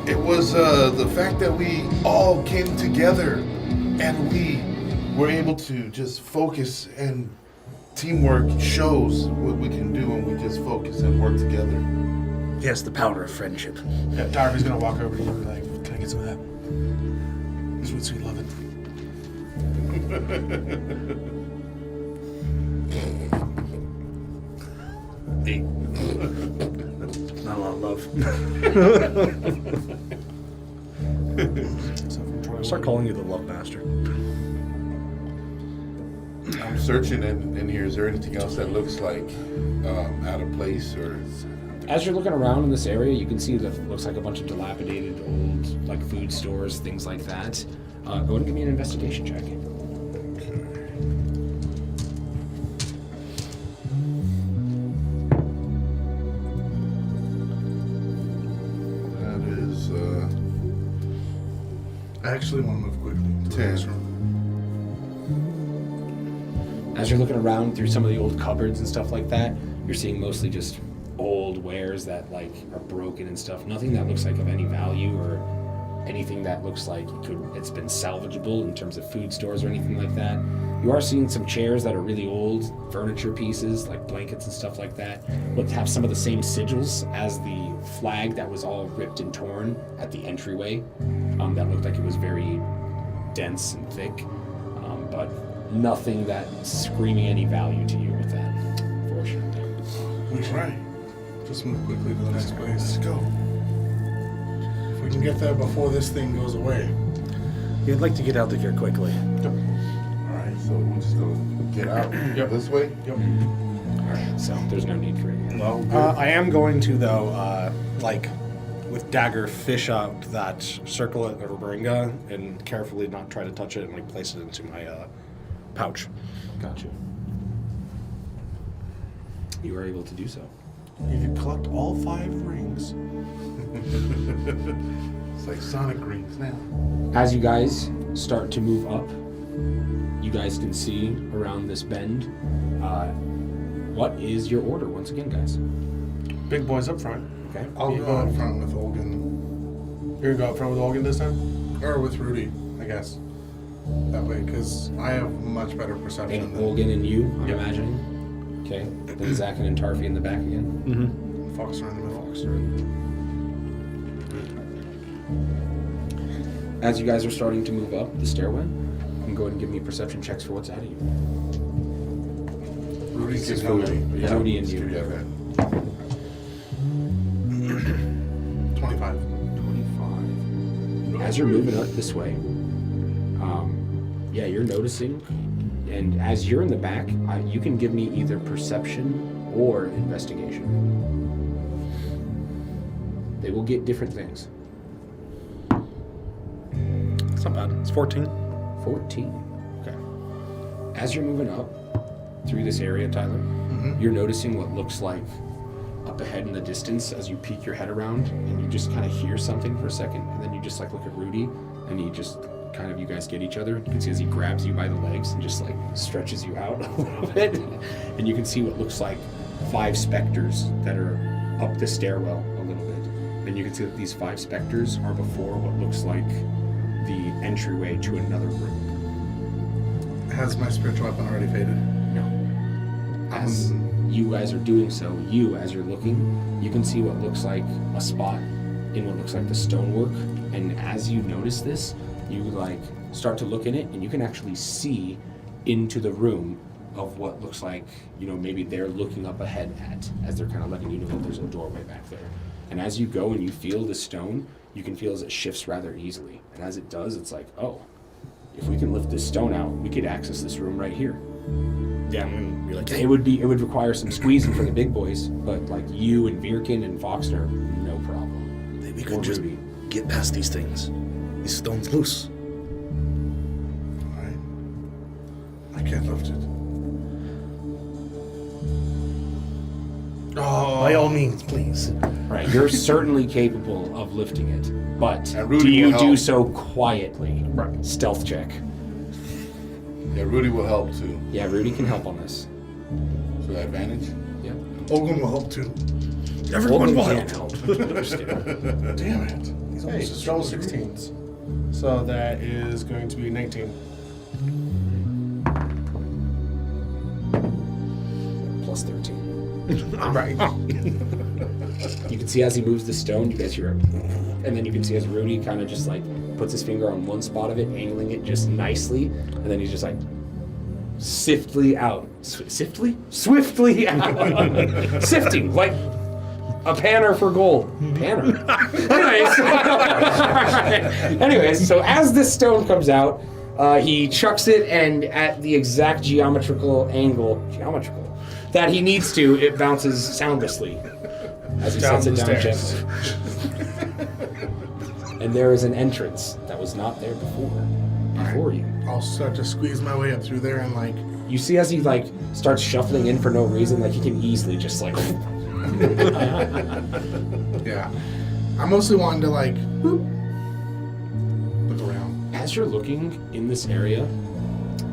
It was the fact that we all came together and we were able to just focus, and teamwork shows what we can do when we just focus and work together. Yes, the power of friendship. yeah, Tarfi's gonna walk over to you and be like, can I get some of that? Sweet, sweet loving. 8. Not a lot of love. So from 21. I'll start calling you the love master. I'm searching in here. Is there anything else that looks like out of place or? As you're looking around in this area, you can see that it looks like a bunch of dilapidated old like food stores, things like that. Go ahead and give me an investigation check. That is I actually want to move quickly to the 10. next room. As you're looking around through some of the old cupboards and stuff like that, you're seeing mostly just old wares that like are broken and stuff. Nothing that looks like of any value or anything that looks like it's been salvageable in terms of food stores or anything like that. You are seeing some chairs that are really old, furniture pieces like blankets and stuff like that, but have some of the same sigils as the flag that was all ripped and torn at the entryway. That looked like it was very dense and thick, but nothing that's screaming any value to you with that, fortunately. We try. Just move quickly to the next place. Let's go. If we can get there before this thing goes away. You'd like to get out of here quickly. all right. So we're just gonna get out this way. Alright, so there's no need for it. No. I am going to, though, like, with dagger, fish out that circlet of Moringa and carefully not try to touch it and, like, place it into my pouch. Gotcha. You are able to do so. You can collect all 5 rings. It's like Sonic rings now. As you guys start to move up, you guys can see around this bend. What is your order once again, guys? Big boys up front. Okay. I'll You go out go. front with Olgan. You're gonna go up front with Olgan this time? Or with Rudy, I guess. That way, because I have much better perception And than Olgan and you, I'm Yep. imagining. Okay. Then Zakin and Tarfi in the back again. Mm-hmm. Fox are in the middle. As you guys are starting to move up the stairway, you can go ahead and give me perception checks for what's ahead of you. Rudy This is can for help me. Yeah. Rudy and you. Yeah, man. 25. 25. As you're moving up this way, yeah, you're noticing, and as you're in the back, you can give me either perception or investigation. They will get different things. It's not bad. It's 14. 14. Okay. As you're moving up through this area, Tyler, you're noticing what looks like up ahead in the distance as you peek your head around and you just kind of hear something for a second, and then you just like look at Rudy and he just kind of, you guys get each other. You can see as he grabs you by the legs and just like stretches you out a little bit, and you can see what looks like 5 specters that are up the stairwell a little bit. And you can see that these 5 specters are before what looks like the entryway to another room. Has my spiritual weapon already faded? No. As you guys are doing so, as you're looking, you can see what looks like a spot in what looks like the stonework. And as you notice this, you like start to look in it, and you can actually see into the room of what looks like, maybe they're looking up ahead at, as they're kind of letting you know that there's a doorway back there. And as you go and you feel the stone, you can feel as it shifts rather easily. And as it does, it's like, oh, if we can lift this stone out, we could access this room right here. Yeah, I'm going to be like, It would require some squeezing for the big boys, but like you and Virkin and Foxner, no problem. We Or could just Rudy. get past these things. These stones loose. Alright. I can't lift it. Oh, by all means, please. Right, you're certainly capable of lifting it, but And Rudy do you will do help. so quietly? Right. Stealth check. Yeah, Rudy will help too. Yeah, Rudy can help on this. So advantage. Yeah. Olgan will help too. Everyone will can't help. help. Damn it. He's Hey, almost as double strong as me. 16s. So that is going to be 19. Plus 13. Right. You can see as he moves the stone, you guys hear it. And then you can see as Rudy kind of just like puts his finger on one spot of it, angling it just nicely, and then he's just like, swiftly out. Swiftly out. Sifting, like a panner for gold. Panner. Anyways, so as this stone comes out, he chucks it, and at the exact geometrical angle, that he needs to, it bounces soundlessly as he sets it down gently. And there is an entrance that was not there before you. I'll start to squeeze my way up through there and like. You see as he like starts shuffling in for no reason, like he can easily just like. Yeah. I'm mostly wanting to like look around. As you're looking in this area,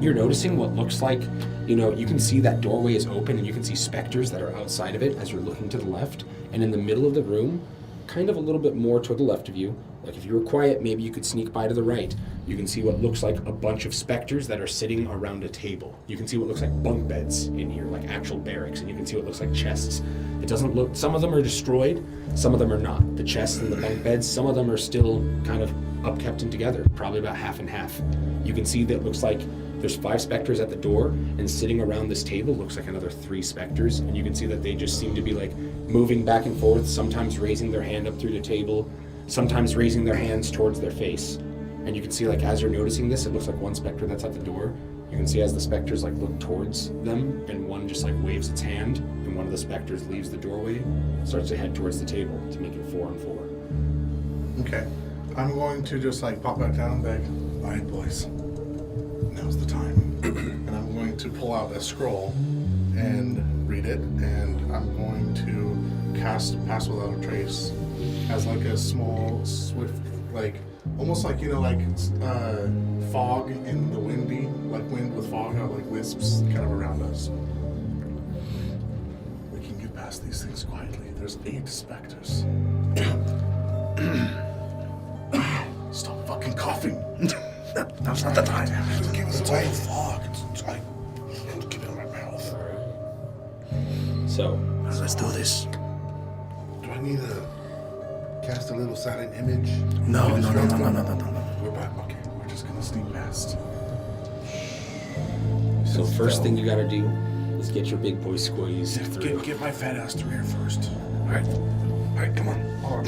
you're noticing what looks like, you can see that doorway is open and you can see specters that are outside of it as you're looking to the left. And in the middle of the room, kind of a little bit more toward the left of you, like if you were quiet, maybe you could sneak by to the right. You can see what looks like a bunch of specters that are sitting around a table. You can see what looks like bunk beds in here, like actual barracks, and you can see what looks like chests. It doesn't look, some of them are destroyed, some of them are not. The chests and the bunk beds, some of them are still kind of upkept and together, probably about half and half. You can see that it looks like there's 5 specters at the door, and sitting around this table looks like another 3 specters, and you can see that they just seem to be like moving back and forth, sometimes raising their hand up through the table, sometimes raising their hands towards their face. And you can see, like, as you're noticing this, it looks like one specter that's at the door. You can see as the specters like look towards them, and one just like waves its hand, and one of the specters leaves the doorway, starts to head towards the table to make it 4 and 4. Okay. I'm going to just like pop back down and be like, all right, boys, now's the time. And I'm going to pull out a scroll and read it, and I'm going to cast Pass Without a Trace as like a small, swift, like, almost like, fog in the windy, like wind with fog, how like wisps kind of around us. We can get past these things quietly. There's 8 specters. Stop fucking coughing. Now's not the time. It's all fog. It's like, get it in my mouth. So, Let's do this. Do I need to cast a little silent image? No. We're back. Okay, we're just gonna sneak past. so first thing you gotta do is get your big boy squeeze through. Get my fat ass through here first. All right, come on. Oh,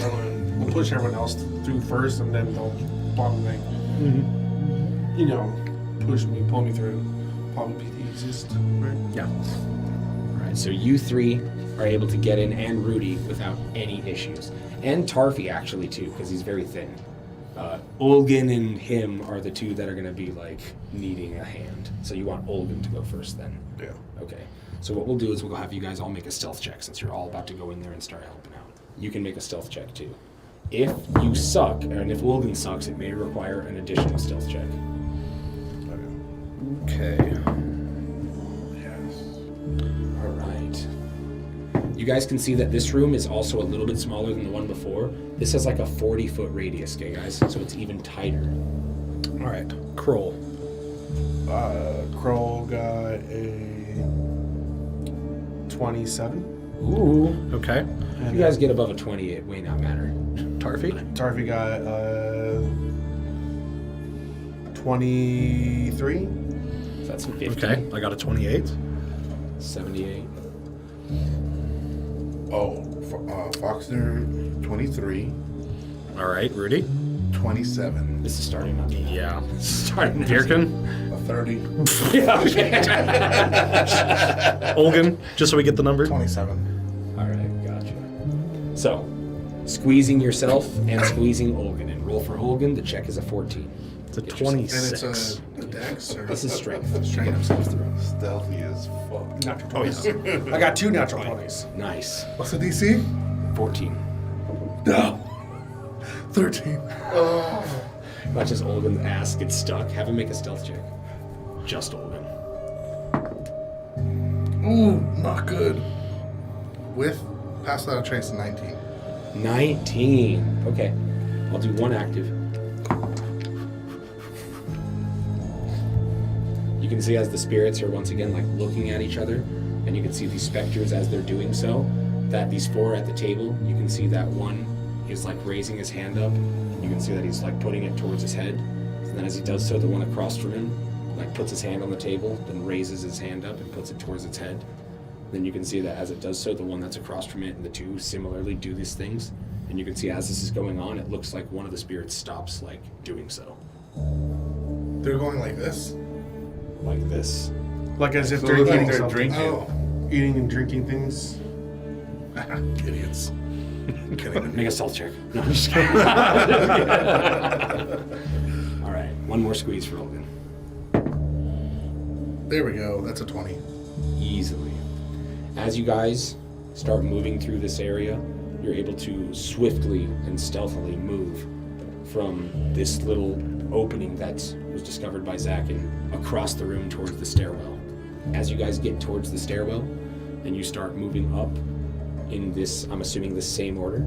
we'll push everyone else through first, and then they'll probably, push me, pull me through. Probably be the easiest, right? Yeah. Alright, so you 3 are able to get in, and Rudy, without any issues. And Tarfy, actually, too, because he's very thin. Olgin and him are the 2 that are going to be, like, needing a hand. So you want Olgin to go first, then? Yeah. Okay. So what we'll do is we'll have you guys all make a stealth check, since you're all about to go in there and start helping out. You can make a stealth check, too. If you suck, and if Olgin sucks, it may require an additional stealth check. Okay. All right. You guys can see that this room is also a little bit smaller than the one before. This has like a 40-foot radius, okay, guys? So it's even tighter. All right. Kroll. Kroll got a 27. Ooh. Okay. If you guys get above a 20, it may not matter. Tarfy. Tarfy got 23. So that's 50. Okay. I got a 28. 78. Oh, Foxner, 23, All right. Rudy. 27, This is starting not to matter. Yeah. This is starting not Deerkin. a 30. Yeah, okay. Olgin. Just so we get the number. 27. All right, gotcha. So, squeezing yourself and squeezing Olgin. And roll for Olgin, the check is a 14. It's a Get yourself- 26. And it's a dex, or? This is strength. To get himself through. Stealthy as fuck. Natural Oh, 20s. yeah. I got 2 natural 20s. Nice. What's the DC? 14. No. 13. Watch as Olgin's ass gets stuck. Have him make a stealth check. Just Olgin. Ooh, not good. With Pass Without a Trace, 19. 19. Okay. I'll do 1 active. You can see as the spirits are once again like looking at each other, and you can see these specters as they're doing so, that these 4 at the table, you can see that one is like raising his hand up. You can see that he's like putting it towards his head. And then as he does so, the one across from him like puts his hand on the table, then raises his hand up and puts it towards its head. Then you can see that as it does so, the one that's across from it and the two similarly do these things. And you can see as this is going on, it looks like one of the spirits stops like doing so. They're going like this. Like this. Like as if So they're like eating they're something. drinking. Oh. Eating and drinking things. Idiots. Kidding. Make a stealth check. No, I'm just kidding. All right, one more squeeze for Olgan. There we go. That's a 20. Easily. As you guys start moving through this area, you're able to swiftly and stealthily move from this little opening that was discovered by Zach and across the room towards the stairwell. As you guys get towards the stairwell and you start moving up in this, I'm assuming the same order.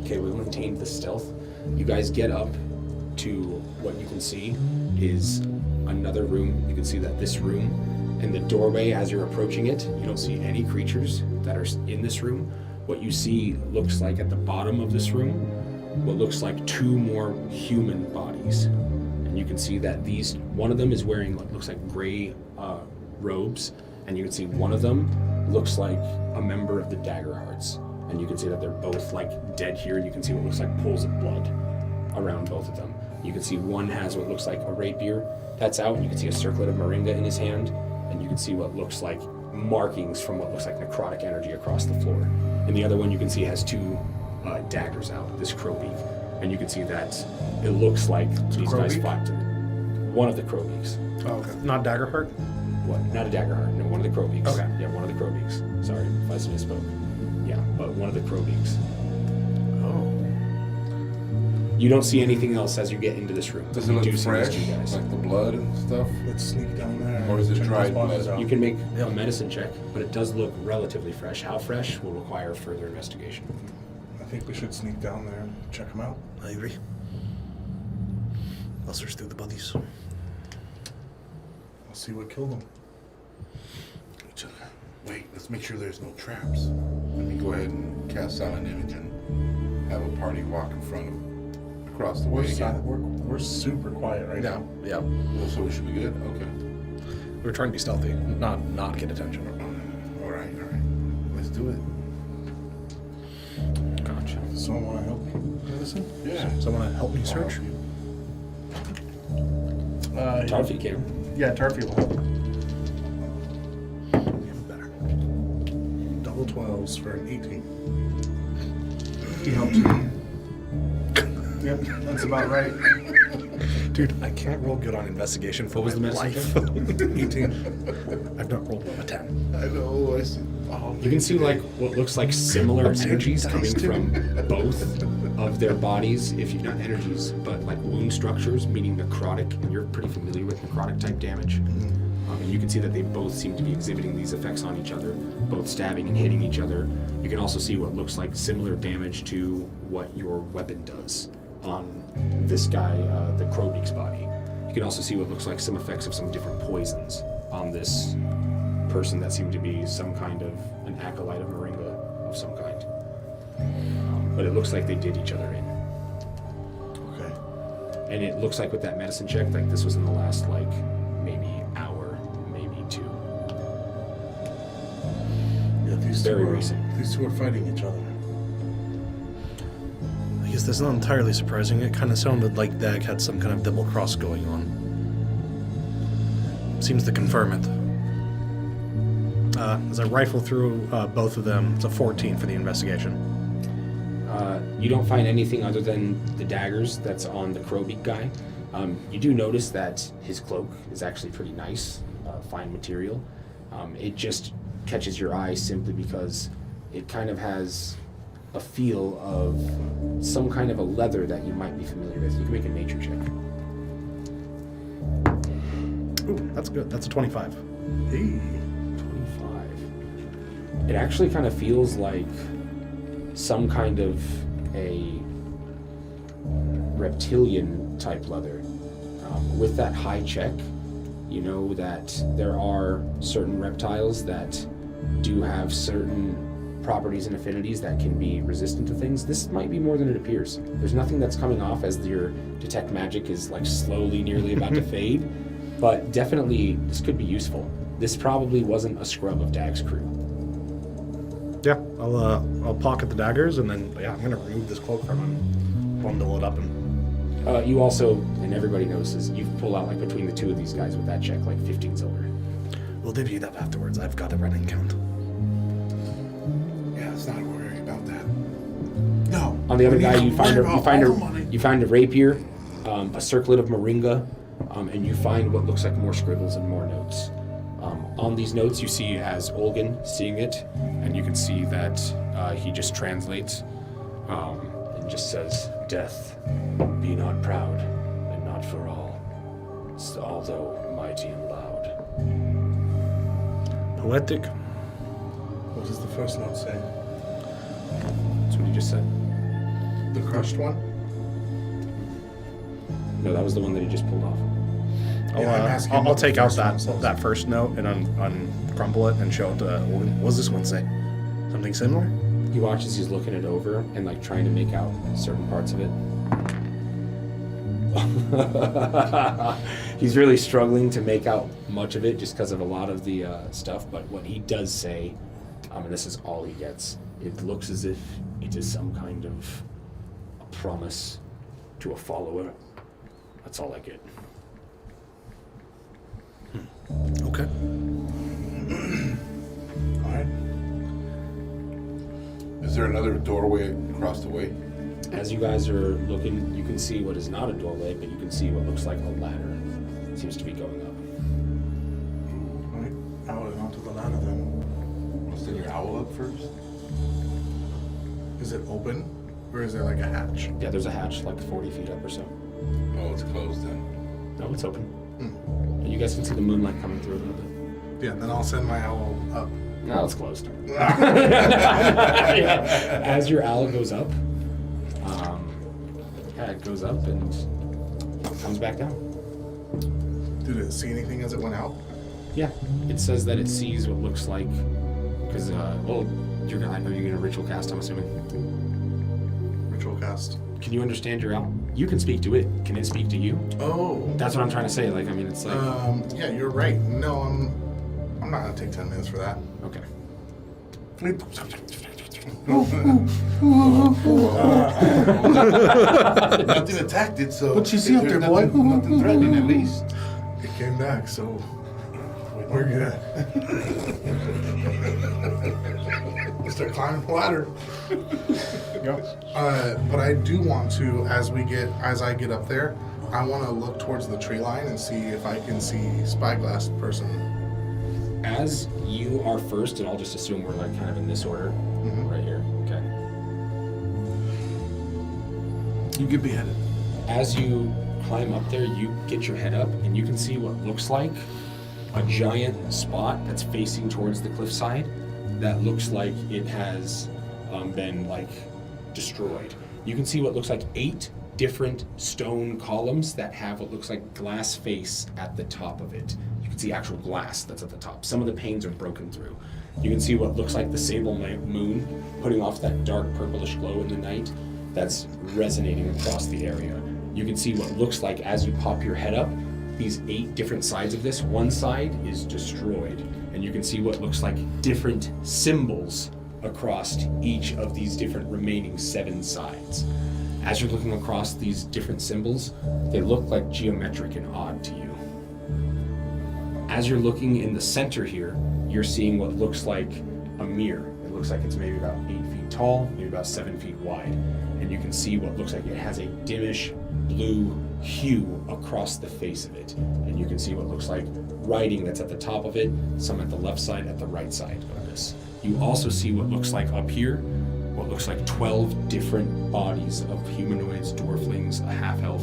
Okay, we've maintained the stealth. You guys get up to what you can see is another room. You can see that this room and the doorway, as you're approaching it, you don't see any creatures that are in this room. What you see looks like at the bottom of this room, what looks like two more human bodies. And you can see that one of them is wearing what looks like gray robes, and you can see one of them looks like a member of the Daggerhearts. And you can see that they're both like dead here, and you can see what looks like pools of blood around both of them. You can see one has what looks like a rapier that's out, and you can see a circlet of moringa in his hand, and you can see what looks like markings from what looks like necrotic energy across the floor. And the other one you can see has two daggers out, this crow beak. And you can see that it looks like these guys fought to one of the crow beaks. Oh, okay. Not Daggerheart? What? Not a Daggerheart, no, one of the crow beaks. Okay. Yeah, one of the crow beaks. Sorry if I misspoke. Yeah, but one of the crow beaks. Oh. You don't see anything else as you get into this room. Does it You look do see these fresh? two guys. Like the blood and stuff? Let's sneak down there. Or is it Check dried those bodies blood? out. You can make a medicine check, but it does look relatively fresh. How fresh will require further investigation. I think we should sneak down there and check them out. I agree. I'll search through the bodies. Let's see what killed them. Wait, let's make sure there's no traps. Let me go ahead and cast Silent Image and have a party walk in front of across the way again. We're super quiet right now. Yeah. Well, so we should be good? Okay. We're trying to be stealthy, not get attention. All right. Let's do it. Gotcha. Someone want to help me listen? Yeah. Someone to help me search? Tarfi can. Yeah, Tarfi will help. Even better. Double 12s for an 18. He helps you. Yep, that's about right. Dude, I can't roll good on investigation for What was my the life. medicine 18. I've not rolled above a 10. I know. I see. Oh, You can see like what looks like similar energies coming from both of their bodies, if you not energies, but like wound structures, meaning necrotic, and you're pretty familiar with necrotic type damage. And you can see that they both seem to be exhibiting these effects on each other, both stabbing and hitting each other. You can also see what looks like similar damage to what your weapon does on this guy, the Crowbeak's body. You can also see what looks like some effects of some different poisons on this person that seemed to be some kind of an acolyte of moringa of some kind. But it looks like they did each other in. Okay. And it looks like with that medicine check, like this was in the last like maybe hour, maybe two. Yeah, these Very two are, recent. These two are fighting each other. I guess that's not entirely surprising. It kind of sounded like Dag had some kind of double cross going on. Seems to confirm it. As I rifle through both of them, it's a 14 for the investigation. You don't find anything other than the daggers that's on the Crowbeak guy. You do notice that his cloak is actually pretty nice, fine material. It just catches your eye simply because it kind of has a feel of some kind of a leather that you might be familiar with. You can make a nature check. Ooh, that's good. That's a 25. Hey. 25. It actually kind of feels like some kind of a reptilian type leather. With that high check, you know that there are certain reptiles that do have certain properties and affinities that can be resistant to things. This might be more than it appears. There's nothing that's coming off as your detect magic is like slowly nearly about to fade. But definitely, this could be useful. This probably wasn't a scrub of Dag's crew. Yeah, I'll pocket the daggers and then I'm gonna remove this cloak from him, bundle it up, and You also, and everybody notices, you pull out, like, between the two of these guys with that check, like 15 silver. we'll divvy it up afterwards. I've got a running count. Yeah, let's not worry about that. No. On the other we guy, need you to find worry about all the money. you find a rapier, a circlet of moringa, and you find what looks like more scribbles and more notes. On these notes, you see as Olgan seeing it, and you can see that he just translates and just says, "Death, be not proud, and not for all, although mighty and loud." Poetic. What does the first note say? That's what he just said. The crushed one? No, that was the one that he just pulled off. Yeah, I'm asking I'll what the take out first one says. that first note and uncrumple it and show it to Olin. What does this one say? Something similar? He watches, he's looking it over and like trying to make out certain parts of it. He's really struggling to make out much of it just because of a lot of the stuff, but what he does say, and this is all he gets, it looks as if it is some kind of a promise to a follower. That's all I get. Okay. All right. Is there another doorway across the way? As you guys are looking, you can see what is not a doorway, but you can see what looks like a ladder. It seems to be going up. All right. Out and onto the ladder then. Well, send your owl up first. Is it open? Or is there like a hatch? Yeah, there's a hatch like 40 feet up or so. Oh, it's closed then. No, it's open. And you guys can see the moonlight coming through a little bit. Yeah, then I'll send my owl up. No, it's closed. As your owl goes up, it goes up and comes back down. Did it see anything as it went out? Yeah, it says that it sees what looks like, because, I know you're gonna ritual cast, I'm assuming. Ritual cast. Can you understand your owl? You can speak to it. Can it speak to you? Oh. That's what I'm trying to say. Like, I mean, it's like, Yeah, you're right. No, I'm not gonna take 10 minutes for that. okay. Nothing attacked it, so. What you see up there's there, boy? Nothing threatening, at least. It came back, so we're good. We'll start climbing the ladder. But I do want to, as I get up there, I want to look towards the tree line and see if I can see Spyglass person. As you are first, and I'll just assume we're like kind of in this order, right here. Okay. You get beheaded. As you climb up there, you get your head up, and you can see what looks like a giant spot that's facing towards the cliffside. That looks like it has been like destroyed. You can see what looks like 8 different stone columns that have what looks like glass face at the top of it. You can see actual glass that's at the top. Some of the panes are broken through. You can see what looks like the sable moon putting off that dark purplish glow in the night that's resonating across the area. You can see what looks like, as you pop your head up, these 8 different sides of this. One side is destroyed, and you can see what looks like different symbols across each of these different remaining 7 sides. As you're looking across these different symbols, they look like geometric and odd to you. As you're looking in the center here, you're seeing what looks like a mirror. It looks like it's maybe about 8 feet tall, maybe about 7 feet wide. And you can see what looks like it has a dimmish blue hue across the face of it. And you can see what looks like writing that's at the top of it, some at the left side, at the right side of this. You also see what looks like up here, what looks like 12 different bodies of humanoids, dwarflings, a half-elf,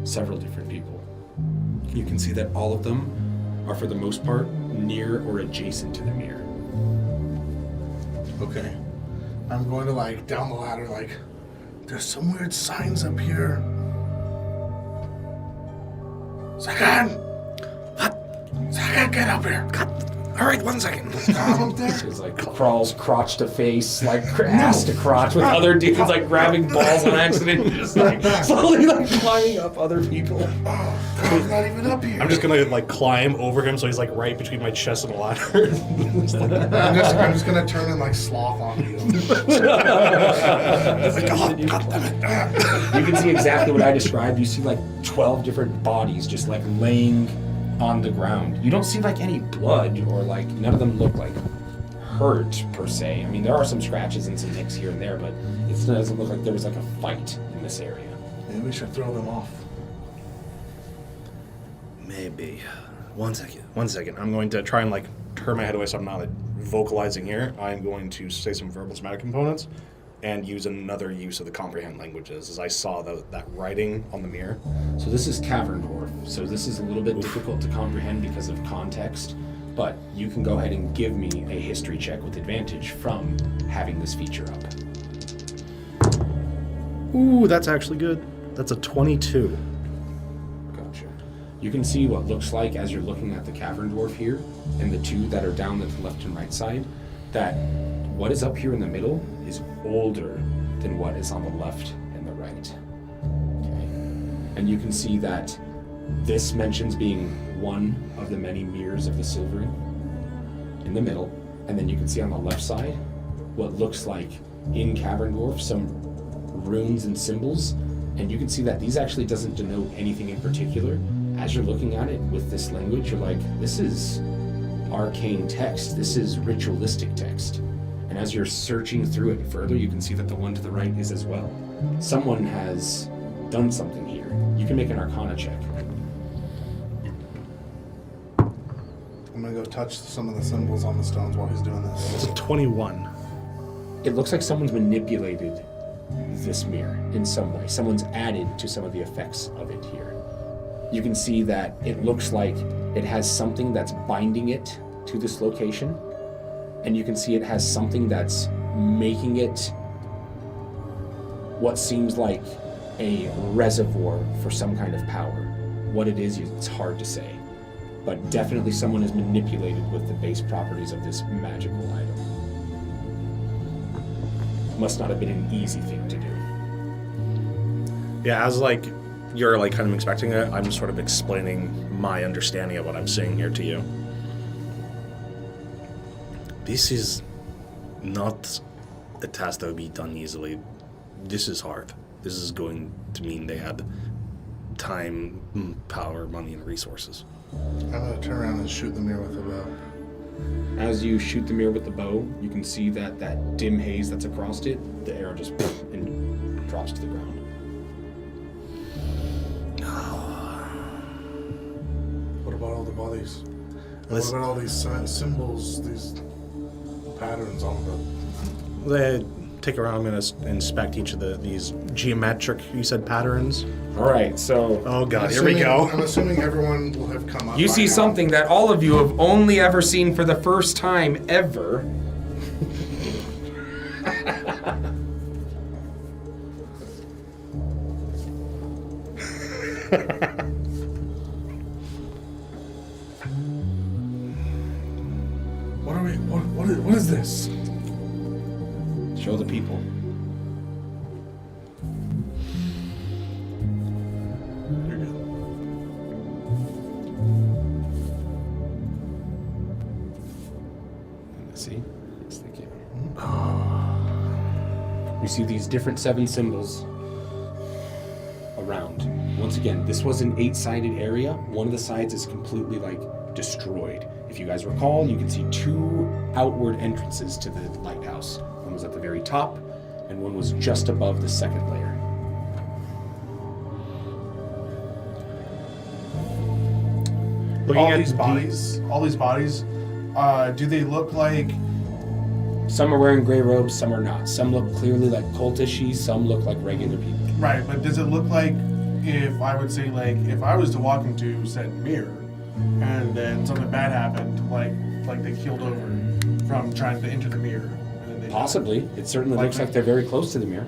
several different people. You can see that all of them are, for the most part, near or adjacent to the mirror. Okay. I'm going to like down the ladder like, there's some weird signs up here. Sagan! What? Sagan, get up here! All right, 1 second. She's like crawls crotch to face, like ass to crotch, with other dudes like grabbing balls on accident, and just like slowly like climbing up other people. He's not even up here. I'm just gonna like climb over him so he's like right between my chest and the ladder. I'm just gonna turn and like sloth on you. God damn it. You can see exactly what I described. You see like 12 different bodies just like laying on the ground. You don't see like any blood, or like none of them look like hurt per se. I mean, there are some scratches and some nicks here and there, but it doesn't look like there was like a fight in this area. Maybe we should throw them off. Maybe. 1 second. 1 second. I'm going to try and like turn my head away so I'm not like, vocalizing here. I'm going to say some verbal somatic components and use another use of the comprehend languages, as I saw that writing on the mirror. So this is Cavern Dwarf. So this is a little bit difficult to comprehend because of context, but you can go ahead and give me a history check with advantage from having this feature up. Ooh, that's actually good. That's a 22. Gotcha. You can see what looks like as you're looking at the Cavern Dwarf here, and the two that are down at the left and right side, that what is up here in the middle is older than what is on the left and the right. Okay. And you can see that this mentions being one of the many mirrors of the silvery in the middle, and then you can see on the left side what looks like in Cavern Dwarf some runes and symbols, and you can see that these actually doesn't denote anything in particular. As you're looking at it with this language, you're like, this is arcane text, this is ritualistic text. And as you're searching through it further, you can see that the one to the right is as well. Someone has done something here. You can make an Arcana check. I'm gonna go touch some of the symbols on the stones while he's doing It's this. a 21. It looks like someone's manipulated this mirror in some way. Someone's added to some of the effects of it here. You can see that it looks like it has something that's binding it to this location, and you can see it has something that's making it what seems like a reservoir for some kind of power. What it is, it's hard to say, but definitely someone has manipulated with the base properties of this magical item. Must not have been an easy thing to do. Yeah, as like you're like kind of expecting it, I'm sort of explaining my understanding of what I'm seeing here to you. This is not a task that would be done easily. This is hard. This is going to mean they had time, power, money, and resources. I'm gonna turn around and shoot the mirror with a bow. As you shoot the mirror with the bow, you can see that that dim haze that's across it, the arrow just and drops to the ground. What about all the bodies? Let's- What about all these symbols, these patterns on the... They take around. I'm going to inspect each of these geometric, you said, patterns. All right, so Oh god, here we go. I'm assuming everyone will have come up. you by see now. something that all of you have only ever seen for the first time ever. What are we? What is this? Show the people. You're good. See? Yes, thank you. You see these different 7 symbols around. Once again, this was an 8-sided area. One of the sides is completely destroyed. If you guys recall, you can see 2 outward entrances to the lighthouse. One was at the very top, and one was just above the second layer. Looking all at these bodies, do they look like? Some are wearing gray robes, some are not. Some look clearly like cultish-y, some look like regular people. Right, but does it look like, if I would say, if I was to walk into said mirror, and then something bad happened, like they keeled over from trying to enter the mirror, and then they Possibly. It certainly Like- looks like they're very close to the mirror.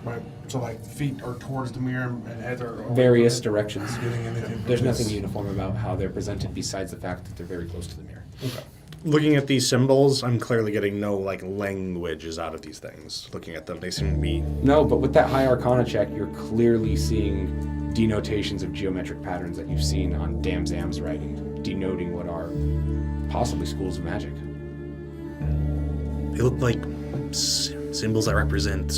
Right, so feet are towards the mirror and heads are away Various from it. directions. Getting anything from There's this? nothing uniform about how they're presented besides the fact that they're very close to the mirror. Okay. Looking at these symbols, I'm clearly getting no like languages out of these things. Looking at them, they seem to be. No, but with that high arcana check, you're clearly seeing denotations of geometric patterns that you've seen on Damzam's writing, denoting what are possibly schools of magic. They look like symbols that represent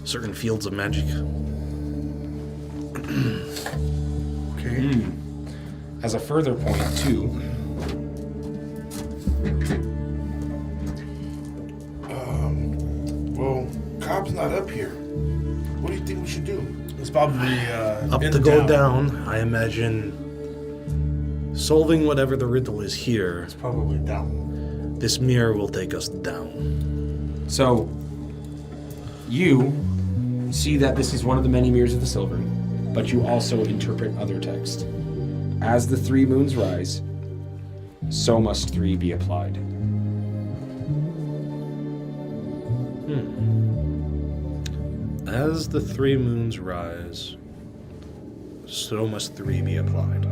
certain fields of magic. Okay. As a further point, too, Well, Cobb's not up here. What do you think we should do? It's probably Up in to the go town. down, I imagine solving whatever the riddle is here. It's probably down. This mirror will take us down. so you see that this is one of the many mirrors of the Silver, but you also interpret other text. As the 3 moons rise, so must 3 be applied. As the 3 moons rise, so must 3 be applied.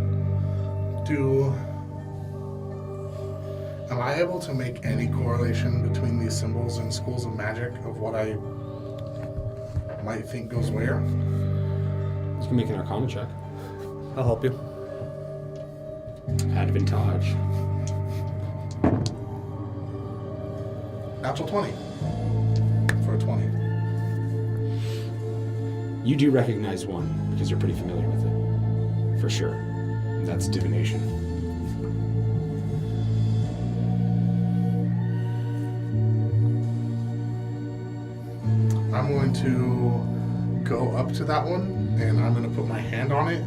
Am I able to make any correlation between these symbols and schools of magic of what I might think goes where? You can make an Arcana check. I'll help you. Advantage. Natural 20 for a 20. You do recognize one because you're pretty familiar with it, for sure. And that's divination. I'm going to go up to that one and I'm going to put my hand on it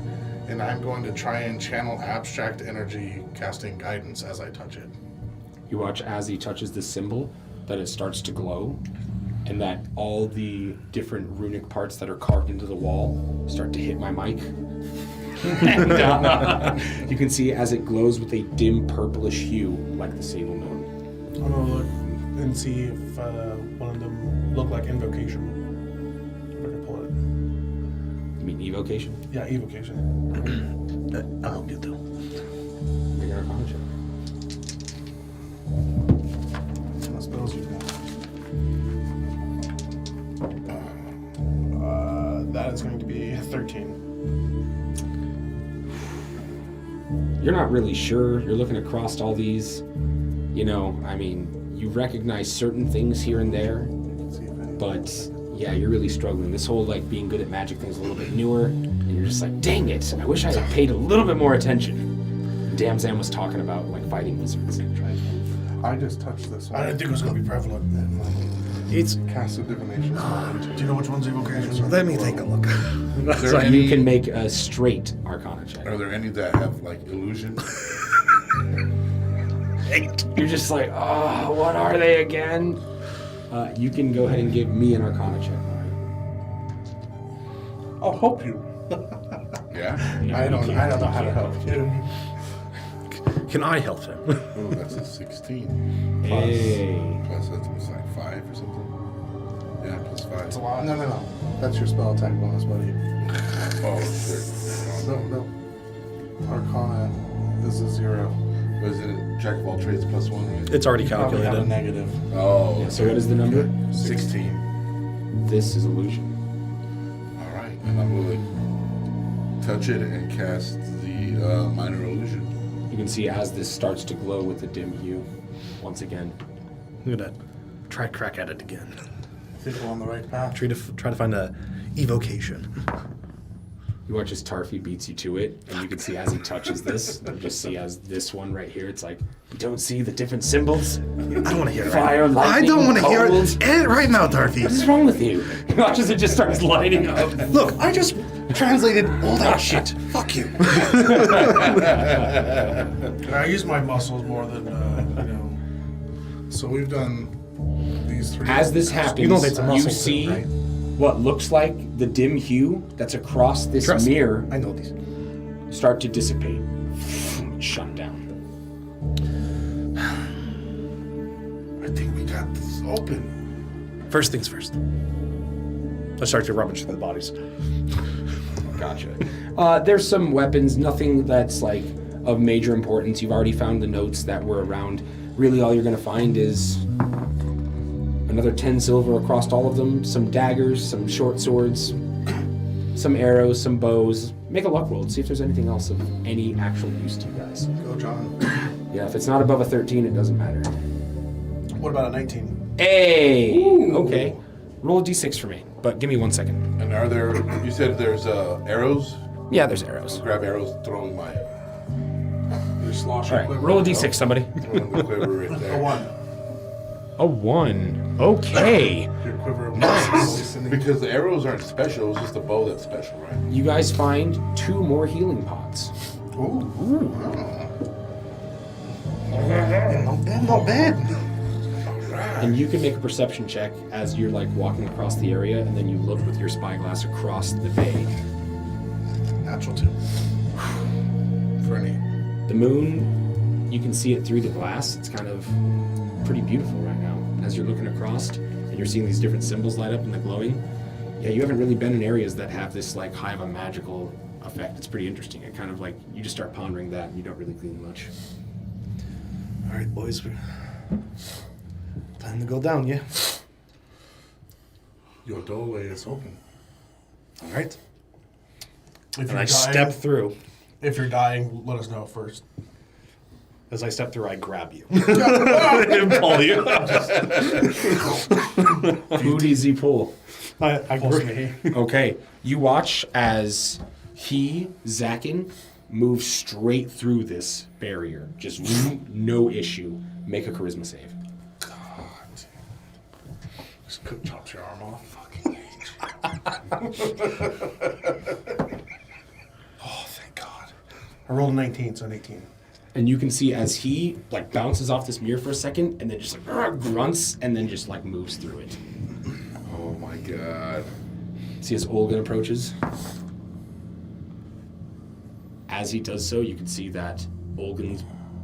and I'm going to try and channel abstract energy, casting guidance as I touch it. You watch as he touches the symbol that it starts to glow, and that all the different runic parts that are carved into the wall start to hit my mic. And, you can see as it glows with a dim purplish hue, like the sable moon. I'm gonna look and see if one of them look like invocation. If I can pull it. You mean evocation? Yeah, evocation. I'll help you too. Make an Arcana check. What spells you got? That is going to be 13. You're not really sure. You're looking across all these. You know, I mean, you recognize certain things here and there, but yeah, you're really struggling. This whole like being good at magic thing is a little bit newer, and you're just like, dang it! I wish I had paid a little bit more attention. Damzam was talking about like fighting wizards. I just touched this one. I didn't think it was going to be prevalent. It's. Cast a divination spell into Do you know which one's evocation? Let me take a look. Is there You any, can make a straight Arcana check. are there any that have like illusion? You're just like, oh, what are they again? You can go ahead and give me an Arcana check. I'll help you. Yeah? I don't know how to help you. Can I help him? Oh, that's a 16. Hey. Plus that was like 5 or something. Yeah, plus 5. That's a lot. No. That's your spell attack bonus, buddy. Oh, sure. No. Arcana is a 0. Was it Jack of all trades plus 1? Right? It's already Probably have a calculated. negative. Oh, So what is the number? 16. This is illusion. All right, and I'm going to touch it and cast the minor illusion. You can see as this starts to glow with a dim hue, once again. I'm gonna try crack at it again. I think we're on the right path. Try to find a evocation. You watch as Tarfi beats you to it, and you can see as he touches this, you just see as this one right here, it's like, you don't see the different symbols? I don't want to hear it. Fire, I lightning, don't want to hear cold. it. End it right now, What Darby. is wrong with you? You watch as it just starts lighting up. Look, I just translated all that shit. Fuck you. I use my muscles more than, So we've done these 3. As this happens, You know that's a you muscle see thing, right? what looks like the dim hue that's across this Trust me, mirror I know these. start to dissipate. Shut down. I think we got this open. First things first. I start to rummage through the bodies. Gotcha. There's some weapons, nothing that's like of major importance. You've already found the notes that were around. Really, all you're going to find is another 10 silver across all of them, some daggers, some short swords, some arrows, some bows. Make a luck roll to see if there's anything else of any actual use to you guys. Go, John. Yeah, if it's not above a 13, it doesn't matter. What about a 19? Hey! Okay. Roll a d6 for me, but give me 1 second. And are there? You said there's arrows. Yeah, there's arrows. Grab arrows, throwing my You slosh All right, roll a d6, somebody. throwing the quiver right A there. 1. A 1. Okay. Your quiver of nice. Because the arrows aren't special. It's just the bow that's special, right? You guys find 2 more healing pots. Not bad. And you can make a perception check as you're like walking across the area, and then you look with your spyglass across the bay. Natural 2. For an 8. The moon, you can see it through the glass. It's kind of pretty beautiful right now. As you're looking across and you're seeing these different symbols light up in the glowing. Yeah, you haven't really been in areas that have this like high of a magical effect. It's pretty interesting. It kind of like, you just start pondering that and you don't really glean much. All right, boys. Time to go down, yeah? Your doorway is open. All right. If And you're I dying, step through. If you're dying, let us know first. As I step through, I grab you. And pull you. Booty Z pull. I Pulls grab me. Okay, you watch as Zakin, moves straight through this barrier. Just no issue. Make a charisma save. Just cook chops your arm off. Fucking Oh, thank God. I rolled a 19, so an 18. And you can see as he like bounces off this mirror for a second and then just like grunts and then just like moves through it. Oh my god. See as Olgan approaches. As he does so, you can see that Olgan,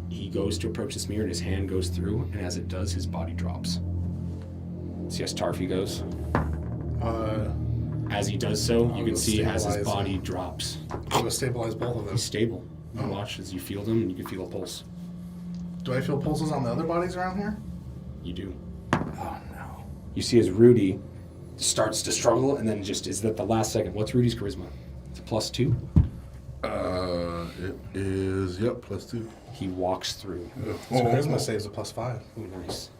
he goes to approach this mirror and his hand goes through, and as it does, his body drops. See as Tarfi goes? As he does so, you can see as his stabilize body him. drops. I'm going to stabilize both of them. He's stable. You watch as you feel them and you can feel a pulse. Do I feel pulses on the other bodies around here? You do. Oh, no. You see as Rudy starts to struggle and then just is at the last second. What's Rudy's charisma? It's a +2. It is +2. He walks through. So charisma saves a +5. Ooh, nice.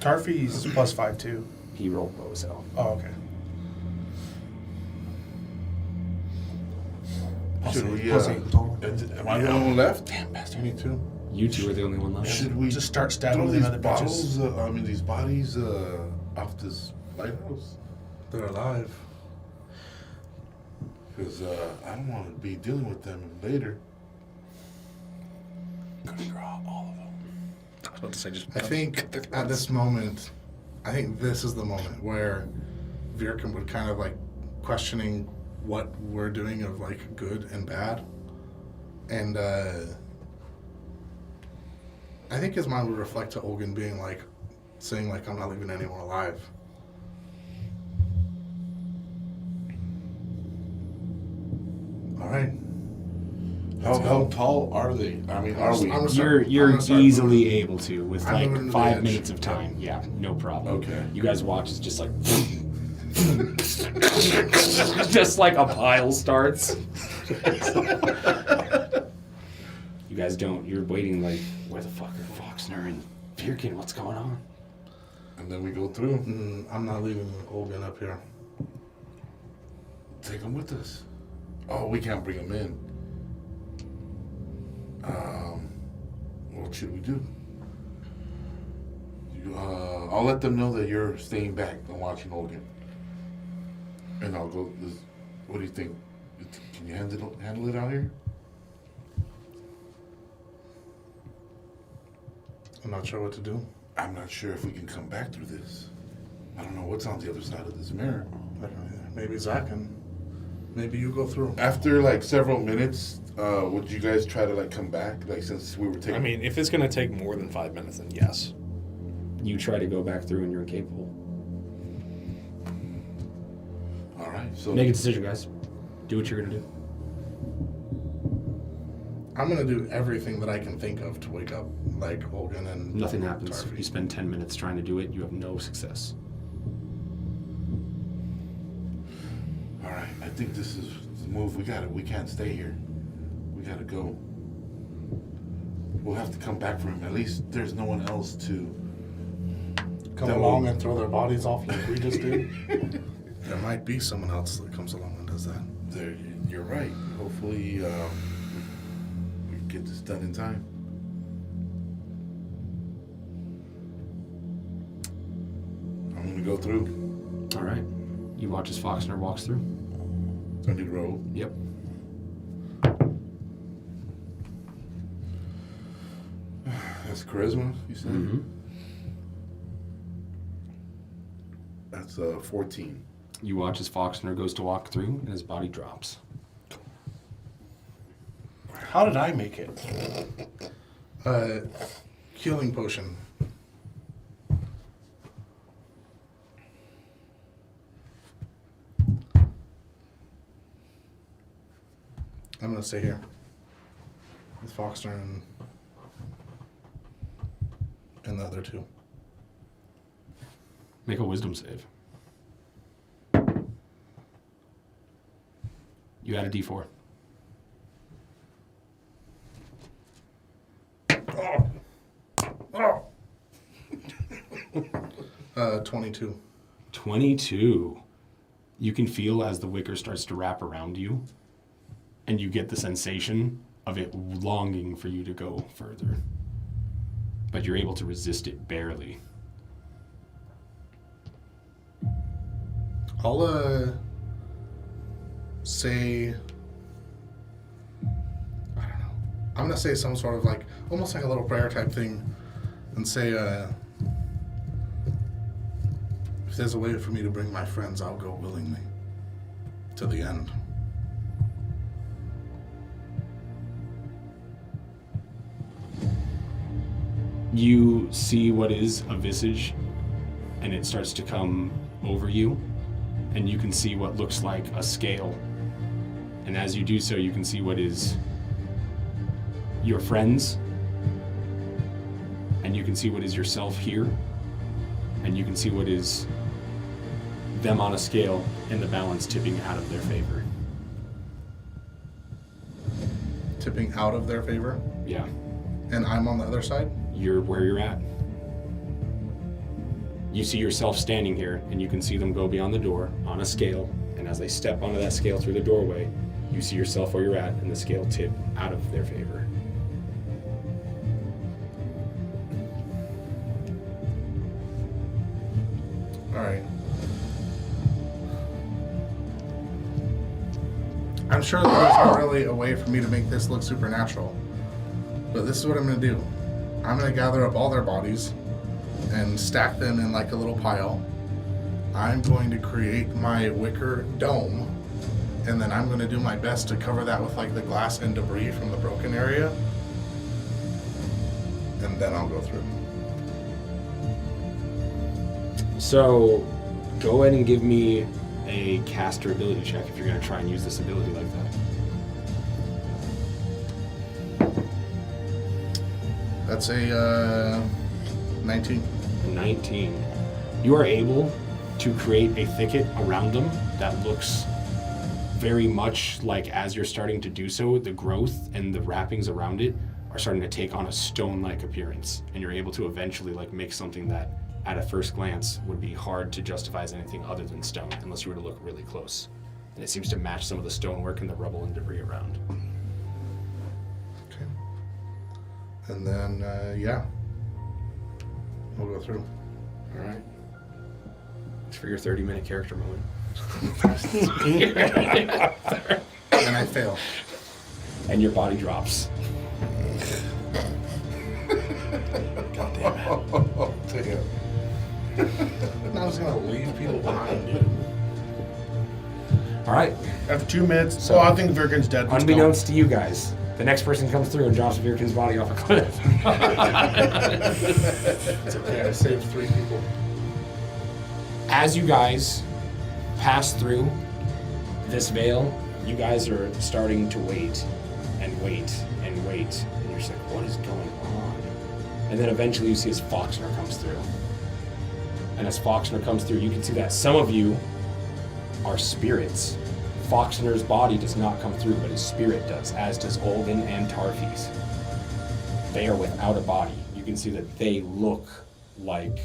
Tarfi's +5 too. He rolled bozo. Oh, okay. Should we? +8 total. Am I the only one left? Damn bastard. Me too. You two are the only one left. Should we Just start stabbing throw them these other bitches? bottles? These bodies off this lighthouse? They're alive. Because I don't want to be dealing with them later. Gonna draw all of them. I was about to say just. I think at this moment, I think this is the moment where Virkin would kind of like questioning what we're doing of like good and bad. And I think his mind would reflect to Olgan being like, saying like, I'm not leaving anyone alive. All right. How tall are they? I mean, are we? I'm gonna start- You're I'm gonna start easily moving. able to with I'm moving to like the 5 edge. minutes of time. Yeah, no problem. Okay. You guys watch as just like just like a pile starts. You guys don't. You're waiting like, where the fuck are Foxner and Firkin? What's going on? And then we go through. I'm not leaving Olgan up here. Take them with us. Oh, we can't bring them in. What should we do? I'll let them know that you're staying back and watching Olgan. And I'll go. What do you think? Can you handle it out here? I'm not sure what to do. I'm not sure if we can come back through this. I don't know what's on the other side of this mirror. I don't know either. Maybe Zach can. Maybe you go through. After like several minutes, would you guys try to like come back? Like since we were taking. I mean, if it's gonna take more than 5 minutes, then yes. You try to go back through and you're incapable. All right. So Make a decision, guys. Do what you're gonna do. I'm gonna do everything that I can think of to wake up, like, Olgan and Nothing happens. Tarfi. You spend 10 minutes trying to do it. You have no success. All right, I think this is the move. We got it. We can't stay here. We gotta go. We'll have to come back for him. At least there's no one else to Come that along will- and throw their bodies off like we just did. There might be someone else that comes along and does that. There, you're right. Hopefully, we can get this done in time. I'm gonna go through. All right. You watch as Foxner walks through. I need to roll. Yep. That's charisma, you said? Mm-hmm. That's 14. You watch as Foxner goes to walk through, and his body drops. How did I make it? Healing potion. I'm gonna stay here with Foxner and the other two. Make a wisdom save. You add a d4. 22. 22. You can feel as the wicker starts to wrap around you, and you get the sensation of it longing for you to go further. But you're able to resist it barely. I'll say, I don't know. I'm gonna say some sort of like almost like a little prayer type thing, and say, if there's a way for me to bring my friends, I'll go willingly to the end. You see what is a visage, and it starts to come over you, and you can see what looks like a scale. And as you do so, you can see what is your friends, and you can see what is yourself here, and you can see what is them on a scale and the balance tipping out of their favor. Tipping out of their favor, Yeah, and I'm on the other side. you're where you're at. You see yourself standing here, and you can see them go beyond the door on a scale, and as they step onto that scale through the doorway, you see yourself where you're at, and the scale tip out of their favor. All right. I'm sure that there's not really a way for me to make this look supernatural, but this is what I'm gonna do. I'm gonna gather up all their bodies and stack them in like a little pile. I'm going to create my wicker dome, and then I'm gonna do my best to cover that with like the glass and debris from the broken area, and then I'll go through. So, go ahead and give me a caster ability check if you're going to try and use this ability like that. That's a 19. 19. You are able to create a thicket around them that looks very much like, as you're starting to do so, the growth and the wrappings around it are starting to take on a stone-like appearance, and you're able to eventually like make something that at a first glance would be hard to justify as anything other than stone unless you were to look really close. And it seems to match some of the stonework and the rubble and debris around. Okay. And then, yeah. We'll go through. All right. It's for your 30-minute character moment. And I fail. And your body drops. God damn it. Oh, damn. I was gonna leave people behind, dude. All right. After 2 minutes, So- I think Virgin's dead. Let's go. Unbeknownst to you guys, the next person comes through and drops Virkin's body off a cliff. It's okay, I saved 3 people. As you guys pass through this veil, you guys are starting to wait. and wait and wait. And you're just like, what is going on? And then eventually you see as Foxner comes through. And as Foxner comes through, you can see that some of you are spirits. Foxner's body does not come through, but his spirit does, as does Olden and Tarfi's. They are without a body. You can see that they look like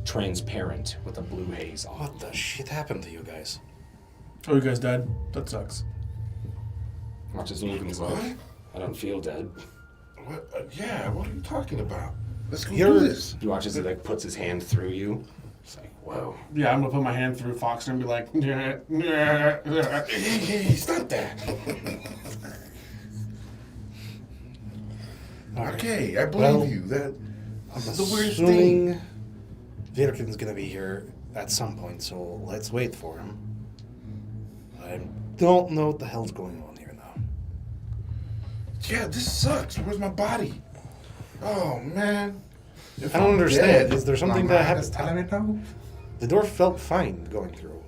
transparent with a blue haze on. What the shit happened to you guys? Oh, you guys dead? That sucks. Watch as Olden's like, I don't feel dead. What? Yeah, what are you talking about? Let's go You're- do this. You watch as he like puts his hand through you. It's like, whoa. Yeah, I'm gonna put my hand through Foxner and be like, Hey, stop that. Okay, I believe Well, you. That I'm is the weirdest thing. assuming Virkin's gonna be here at some point, so let's wait for him. I don't know what the hell's going on here now. Yeah, this sucks. Where's my body? Oh man. If I don't I'm understand. dead, Is there something My that mind is happened? telling me no. The door felt fine going through.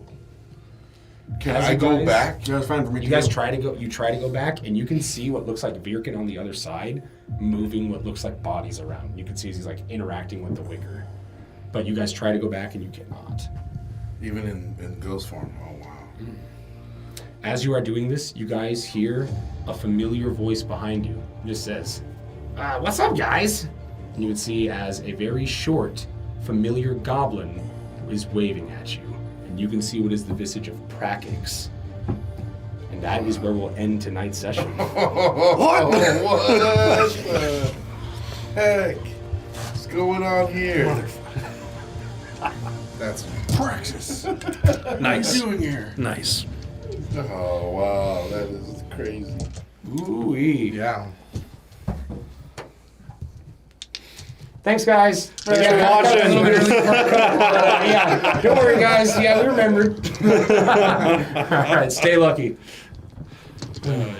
Can As I you go guys- back? Yeah, it's fine for me. You to guys go. try to go. You try to go back, and you can see what looks like Virkin on the other side, moving what looks like bodies around. You can see he's like interacting with the wicker, but you guys try to go back, and you cannot. Even in ghost form. Oh wow. As you are doing this, you guys hear a familiar voice behind you. It just says, "What's up, guys?" And you can see as a very short, familiar goblin is waving at you, and you can see what is the visage of Prakix. And that is where we'll end tonight's session. What the heck? What's going on here? That's Praxis. Nice. What are you doing here? Nice. Oh wow, that is crazy. Ooh-wee. yeah. Thanks, guys. Thanks for watching. Yeah, don't worry, guys. Yeah, we remembered. All right, stay lucky. Oh,